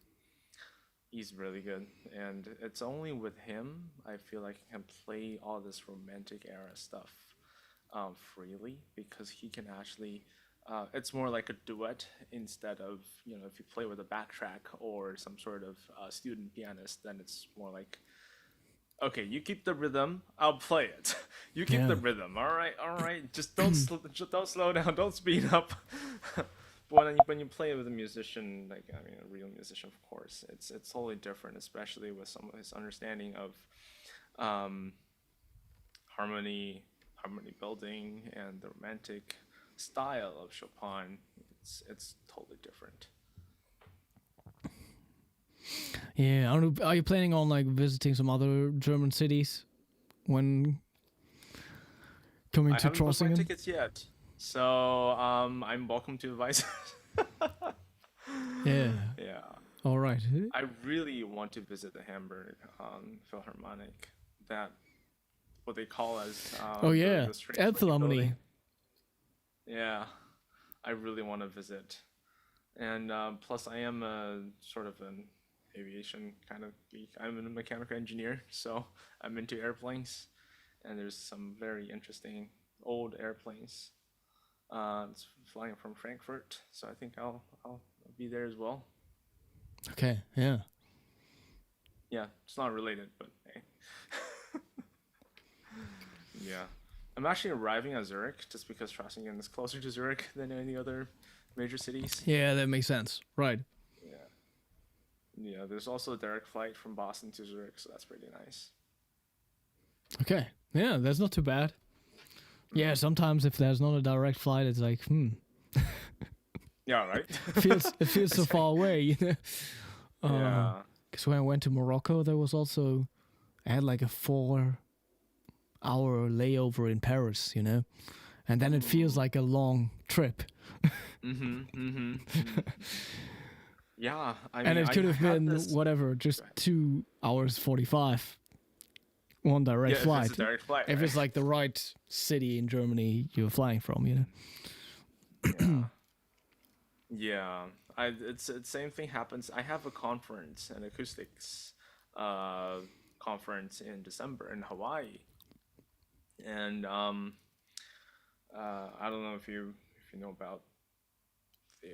S3: he's really good. And it's only with him I feel like I can play all this romantic era stuff freely because he can actually. It's more like a duet instead of if you play with a backtrack or some sort of student pianist, then it's more like okay, you keep the rhythm, I'll play it. You keep
S2: Yeah.
S3: the rhythm, all right. Just don't slow down, don't speed up. But when you play with a musician, like I mean, a real musician, of course, it's totally different, especially with some of his understanding of um, harmony building, and the romantic style of Chopin. It's totally different.
S2: Yeah. Are you planning on like visiting some other German cities when coming
S3: I
S2: to
S3: haven't booked my
S2: Trossingen?
S3: tickets yet, so I'm welcome to advise.
S2: Yeah.
S3: Yeah,
S2: All right.
S3: I really want to visit the Hamburg Philharmonic. That what they call as
S2: Oh yeah,
S3: the strange looking
S2: Elbphilharmonie.
S3: building. Yeah, I really want to visit, and plus I am a sort of an aviation kind of geek. I'm a mechanical engineer, so I'm into airplanes, and there's some very interesting old airplanes. It's flying from Frankfurt, so I think I'll be there as well.
S2: Okay. Yeah.
S3: Yeah, it's not related, but hey. Yeah. I'm actually arriving at Zurich just because Trossingen is closer to Zurich than any other major cities.
S2: Yeah, that makes sense. Right.
S3: Yeah. Yeah, there's also a direct flight from Boston to Zurich, so that's pretty nice.
S2: Okay. Yeah, that's not too bad. Yeah, sometimes if there's not a direct flight, it's like,
S3: Yeah, right?
S2: it feels so far away, you know.
S3: Yeah.
S2: Because when I went to Morocco, there was also I had like a 4-hour layover in Paris, you know, and then it feels like a long trip.
S3: Yeah, I
S2: And
S3: mean,
S2: it could
S3: I
S2: have
S3: had
S2: been
S3: this.
S2: whatever, just 2 hours 45, one direct
S3: Yeah,
S2: flight.
S3: if it's a direct flight.
S2: If
S3: Right?
S2: it's like the right city in Germany you're flying from, you know.
S3: Yeah. Yeah, it's the same thing happens. I have a conference, an acoustics conference in December in Hawaii, and I don't know if you know about the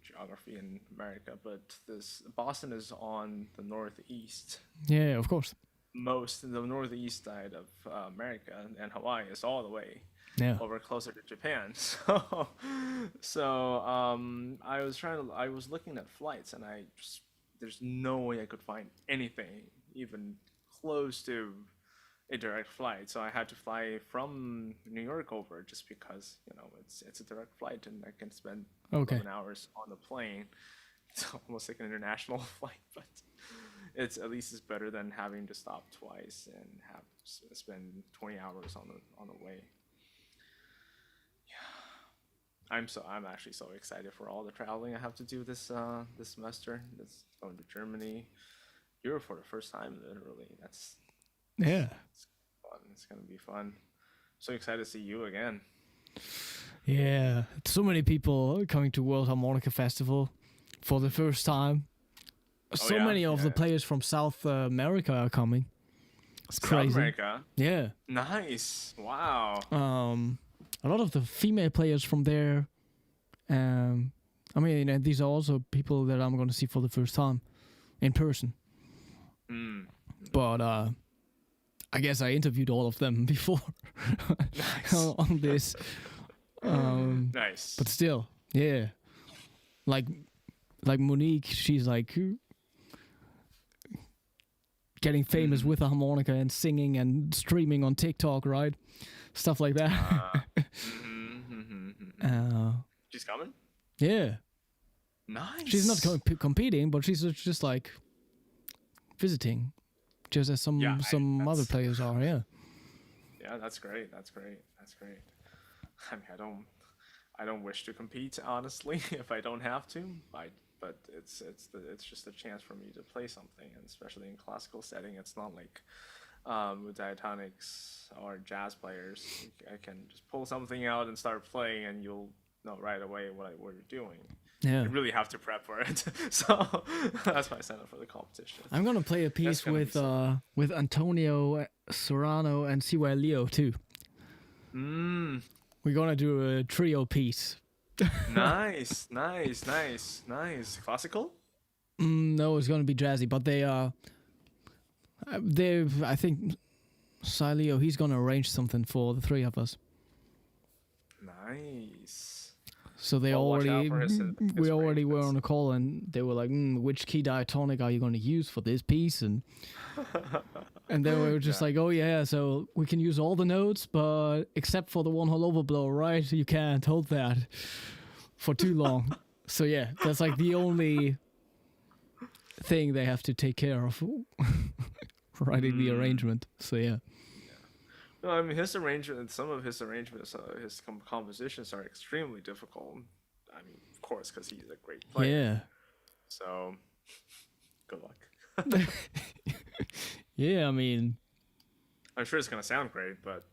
S3: geography in America, but this Boston is on the northeast,
S2: Yeah, of course.
S3: the northeast side of America, and Hawaii is all the way
S2: Yeah.
S3: over closer to Japan. So I was looking at flights, and there's no way I could find anything even close to a direct flight. So I had to fly from New York over just because it's a direct flight, and I can spend
S2: Okay.
S3: 11 hours on the plane. It's almost like an international flight, but it's at least it's better than having to stop twice and have spend 20 hours on the way. I'm actually so excited for all the traveling I have to do this semester. This going to Germany, Europe for the first time, literally. That's
S2: Yeah.
S3: fun. It's gonna be fun. So excited to see you again.
S2: Yeah. So many people coming to World Harmonica Festival for the first time. So
S3: yeah?
S2: many of the
S3: Yeah.
S2: players from South America are coming. It's crazy.
S3: South America.
S2: Yeah.
S3: Nice. Wow.
S2: A lot of the female players from there. I mean, and these are also people that I'm going to see for the first time in person.
S3: Mm.
S2: But I guess I interviewed all of them before
S3: Nice.
S2: on this.
S3: Nice.
S2: But still, yeah. Like Monique, she's like getting famous with a harmonica and singing and streaming on TikTok, right? Stuff like that.
S3: She's coming.
S2: Yeah.
S3: Nice.
S2: She's not competing, but she's just like visiting, just as some
S3: Yeah,
S2: other players are. Yeah.
S3: Yeah, that's great. That's great. I mean, I don't wish to compete honestly if I don't have to. But it's just a chance for me to play something, and especially in classical setting, it's not like with diatonics or jazz players. I can just pull something out and start playing, and you'll know right away what you're doing.
S2: Yeah.
S3: You really have to prep for it. So that's why I signed up for the competition.
S2: I'm gonna play a piece with Antonio Serrano and CY Leo too. We're gonna do a trio piece.
S3: Nice. Classical?
S2: No, it's gonna be jazzy, but I think CY Leo, he's gonna arrange something for the three of us.
S3: Nice.
S2: So they
S3: Well, watch out
S2: already,
S3: for his
S2: we already were
S3: arrangements.
S2: on a call, and they were like, "Which key diatonic are you going to use for this piece?" And then we were just like, "Oh yeah, so we can use all the notes, but except for the one whole overblow, right? You can't hold that for too long." So yeah, that's like the only thing they have to take care of writing the arrangement. So yeah.
S3: No, I mean his arrangement. Some of his arrangements, his compositions are extremely difficult. I mean, of course, because he's a great player.
S2: Yeah.
S3: So, good luck.
S2: Yeah, I mean,
S3: I'm sure it's gonna sound great, but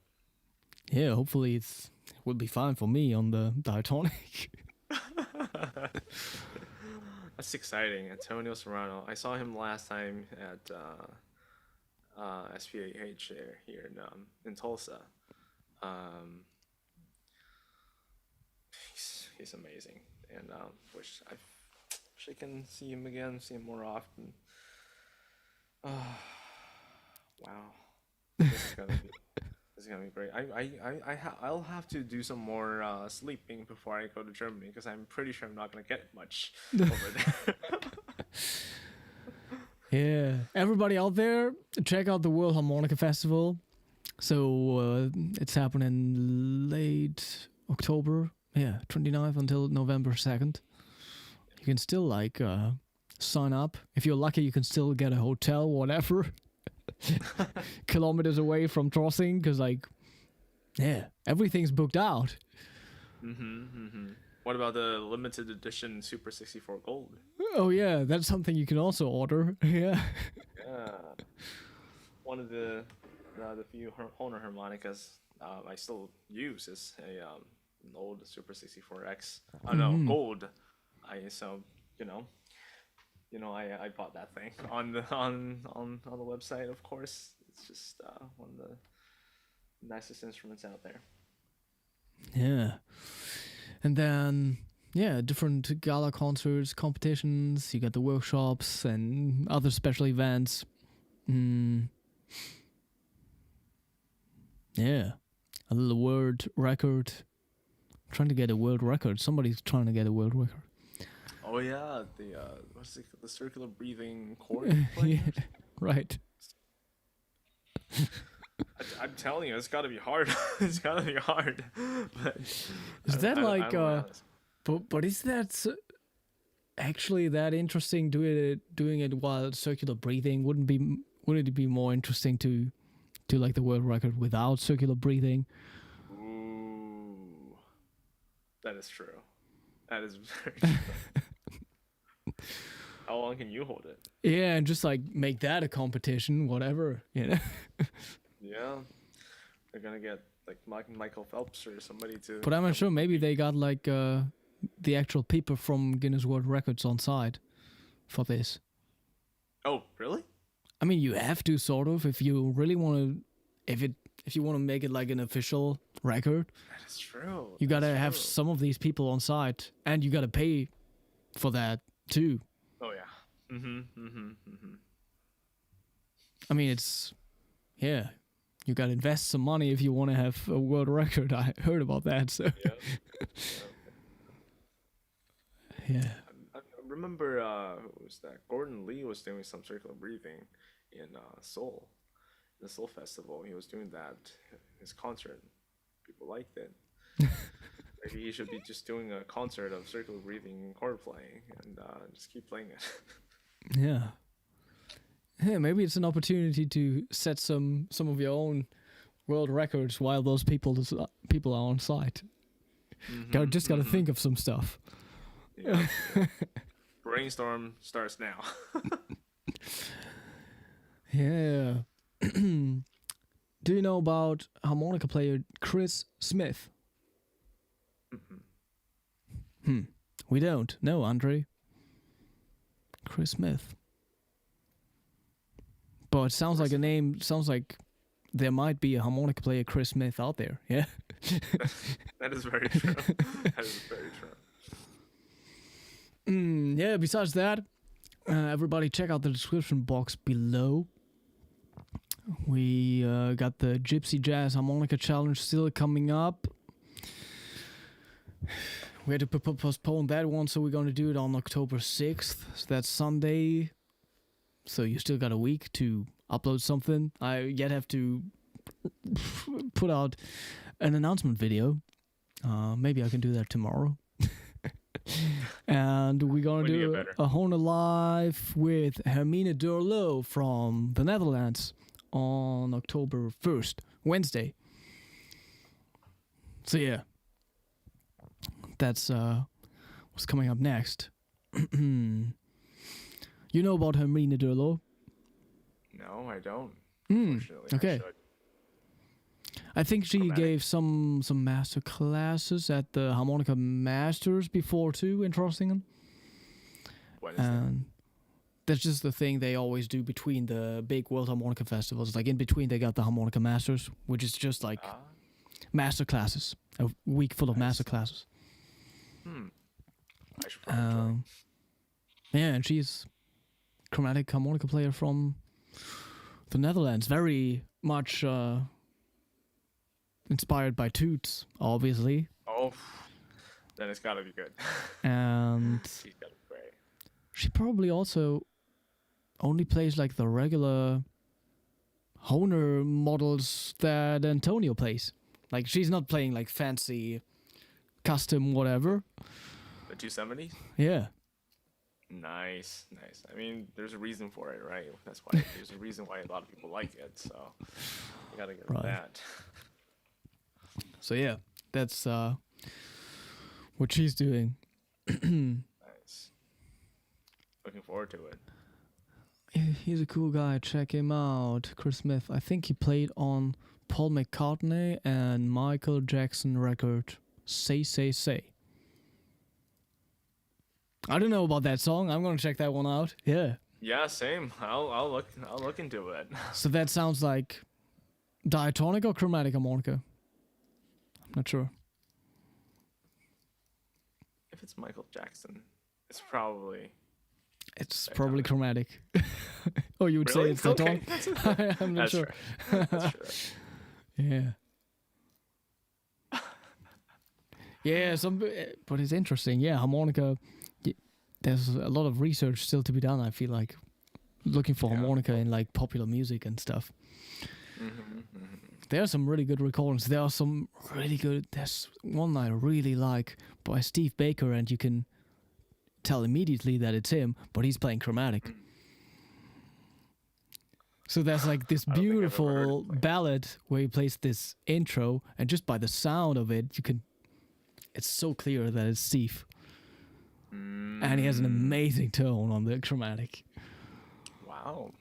S2: yeah, hopefully it will be fine for me on the diatonic.
S3: that's exciting. Antonio Serrano. I saw him last time at SPAH here in Tulsa. He's amazing, and wish I can see him again, see him more often. Wow, this is gonna be great. I'll have to do some more sleeping before I go to Germany, because I'm pretty sure I'm not gonna get much over there.
S2: Yeah, everybody out there, check out the World Harmonica Festival. So it's happening late October, 29th until November 2nd. You can still sign up. If you're lucky, you can still get a hotel, whatever, kilometers away from Trossing, because everything's booked out.
S3: What about the limited edition Super 64 Gold?
S2: Oh yeah, that's something you can also order. Yeah.
S3: Yeah. One of the few Hohner harmonicas I still use is an old Super 64X. Oh no, Gold. I bought that thing on the website. Of course, it's just one of the nicest instruments out there.
S2: Yeah. And then, different gala concerts, competitions, you got the workshops and other special events. Yeah. A little world record. Trying to get a world record. Somebody's trying to get a world record.
S3: Oh yeah, the circular breathing chord.
S2: Yeah, right.
S3: I'm telling you, it's got to be hard. It's got to be hard. But
S2: Is that
S3: but
S2: is that actually that interesting doing it while circular breathing? Wouldn't it be more interesting to do like the world record without circular breathing?
S3: Ooh, that is true. That is very true. How long can you hold it?
S2: Yeah, and just like make that a competition, whatever, you know.
S3: Yeah, they're gonna get like Michael Phelps or somebody to.
S2: But I'm not sure. Maybe they got like the actual people from Guinness World Records on site for this.
S3: Oh, really?
S2: I mean, you have to sort of if you really want to, if you want to make it like an official record.
S3: That is true.
S2: You gotta have some of these people on site, and you gotta pay for that too.
S3: Oh yeah.
S2: I mean, you gotta invest some money if you want to have a world record. I heard about that. So yeah.
S3: I remember who was that? Gordon Lee was doing some circular breathing in Seoul, the Seoul Festival. He was doing that his concert. People liked it. Maybe he should be just doing a concert of circular breathing and chord playing, and just keep playing it.
S2: Yeah. Yeah, maybe it's an opportunity to set some of your own world records while those people are on site. Gotta think of some stuff.
S3: Yeah. Brainstorm starts now.
S2: Yeah. Do you know about harmonica player Chris Smith? We don't. No, Andre. Chris Smith. But it sounds like a name. Sounds like there might be a harmonica player Chris Smith out there. Yeah.
S3: That is very true. That is very true.
S2: Yeah. Besides that, everybody check out the description box below. We got the Gypsy Jazz Harmonica Challenge still coming up. We had to postpone that one, so we're going to do it on October 6th. So that's Sunday. So you still got a week to upload something. I yet have to put out an announcement video. Maybe I can do that tomorrow. And we're going to do a Hohner live with Hermine Durlo from the Netherlands on October 1st, Wednesday. So yeah. That's what's coming up next. You know about Hermine Durlo?
S3: No, I don't.
S2: Okay. I think she gave some master classes at the Harmonica Masters before too, interesting.
S3: What is that?
S2: That's just the thing they always do between the big World Harmonica Festivals. Like in between they got the Harmonica Masters, which is just like master classes. A week full of master classes.
S3: I should probably join.
S2: Yeah, and she's chromatic harmonica player from the Netherlands. Very much inspired by Toots, obviously.
S3: Oh, then it's gotta be good.
S2: And
S3: She's gotta be great.
S2: she probably also only plays like the regular Hohner models that Antonio plays. Like she's not playing like fancy custom whatever.
S3: The 270s?
S2: Yeah.
S3: Nice. I mean, there's a reason for it, right? That's why there's a reason why a lot of people like it. So you gotta get that.
S2: So yeah, that's what she's doing.
S3: Nice. Looking forward to it.
S2: He's a cool guy. Check him out. Chris Smith. I think he played on Paul McCartney and Michael Jackson record Say Say Say. I don't know about that song. I'm gonna check that one out. Yeah.
S3: Yeah, same. I'll look into it.
S2: So that sounds like diatonic or chromatic harmonica. I'm not sure.
S3: If it's Michael Jackson, it's probably
S2: probably chromatic. Oh, you would say it's diatonic? Okay. I'm not sure.
S3: That's true.
S2: Yeah. Yeah, but it's interesting. Yeah, harmonica. There's a lot of research still to be done. I feel like looking for harmonica in like popular music and stuff. There are some really good recordings. There are some really good. There's one I really like by Steve Baker, and you can tell immediately that it's him, but he's playing chromatic. So there's like this beautiful ballad where he plays this intro, and just by the sound of it, it's so clear that it's Steve. And he has an amazing tone on the chromatic.
S3: Wow.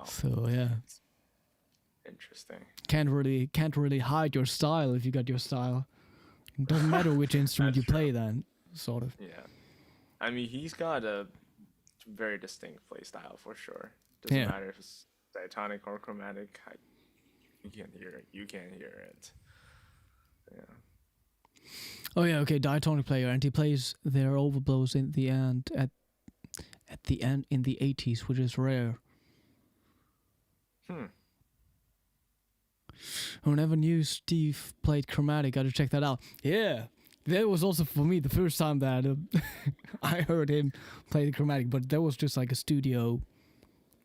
S2: So yeah.
S3: Interesting.
S2: Can't really hide your style if you got your style. It doesn't matter which instrument you play then, sort of.
S3: Yeah. I mean, he's got a very distinct play style for sure. Doesn't matter if it's diatonic or chromatic. You can't hear it. You can't hear it. Yeah.
S2: Oh yeah, okay, diatonic player, and he plays their overblows in the end at the end in the 80s, which is rare. I never knew Steve played chromatic. Gotta check that out. Yeah, that was also for me the first time that I heard him play the chromatic, but that was just like a studio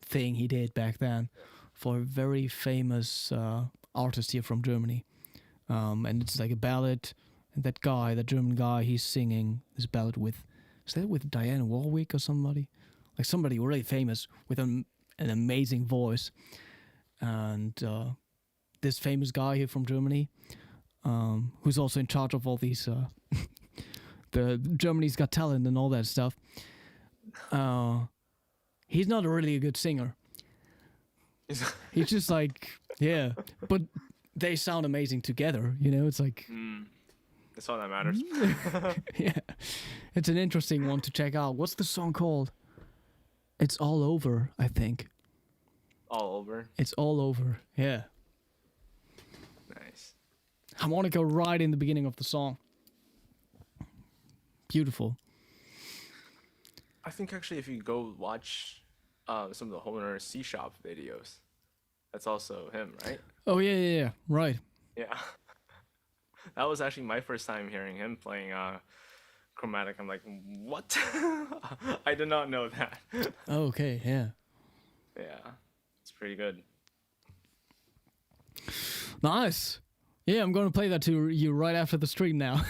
S2: thing he did back then for a very famous artist here from Germany, and it's like a ballad. And that German guy, he's singing this ballad with Diane Warwick or somebody? Like somebody really famous with an amazing voice. And this famous guy here from Germany, who's also in charge of all these the Germany's Got Talent and all that stuff. He's not really a good singer. He's just like, yeah, but they sound amazing together, you know. It's like
S3: That's all that matters.
S2: yeah, it's an interesting one to check out. What's the song called? It's All Over, I think.
S3: All over.
S2: It's All Over, yeah.
S3: Nice.
S2: Harmonica right in the beginning of the song. Beautiful.
S3: I think actually if you go watch some of the Hohner C Shop videos, that's also him, right?
S2: Oh yeah, right.
S3: Yeah. That was actually my first time hearing him playing Chromatic. I'm like, what? I did not know that.
S2: Oh, okay, yeah.
S3: Yeah, it's pretty good.
S2: Nice. Yeah, I'm going to play that to you right after the stream now.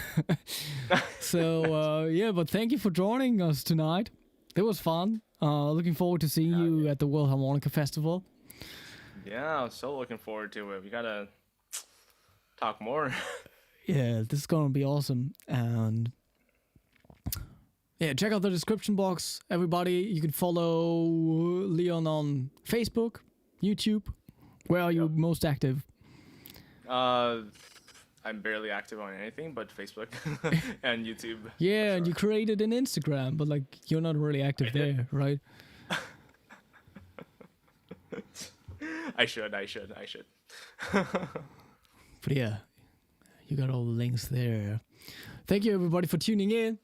S2: So, yeah, but thank you for joining us tonight. It was fun. Looking forward to seeing you at the World Harmonica Festival.
S3: Yeah, I'm so looking forward to it. We gotta talk more.
S2: Yeah, this is going to be awesome. And yeah, check out the description box, everybody. You can follow Leon on Facebook, YouTube. Where are you most active?
S3: I'm barely active on anything but Facebook and YouTube.
S2: Yeah, and you created an Instagram, but like you're not really active there, right?
S3: I should.
S2: But yeah, you got all the links there. Thank you everybody for tuning in.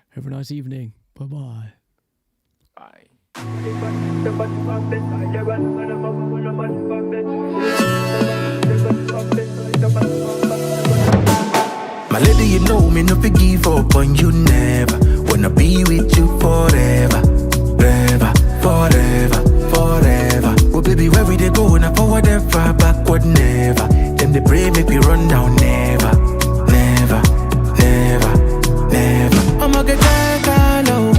S2: Have a nice evening. Bye-bye.
S3: Bye.
S1: My lady, you know me, no give up on you never. Wanna be with you forever, forever, forever, forever. Oh baby, where we they go, now forward ever, backward never. Them they pray make we run down never, never, never, never. I'ma get that low.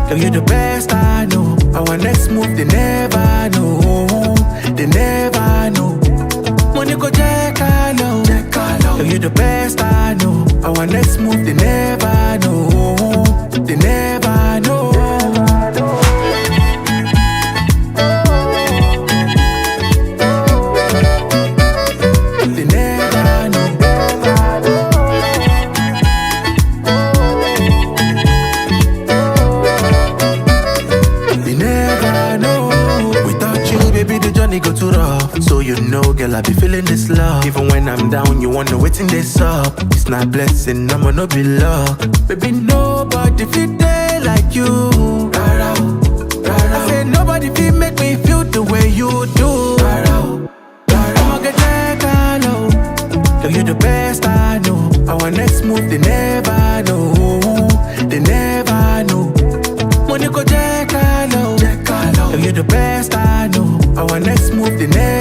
S1: Girl, you the best I know. Our next move, they never know, they never know. Money go check low. Girl, you the best I know. Our next move, they never know, they never know. They never know. They never know. Without you, baby, the journey go too rough. So you know, girl, I be feeling this love. Even when I'm down, you wanna wait in this up. It's not blessing, I'ma not be luck. Baby, nobody feel there like you. I said nobody feel make me feel the way you do. I'ma get that low. Girl, you the best I know. Our next move, they never know, they never know. Money go check low. Girl, you the best I know. Our next move, they never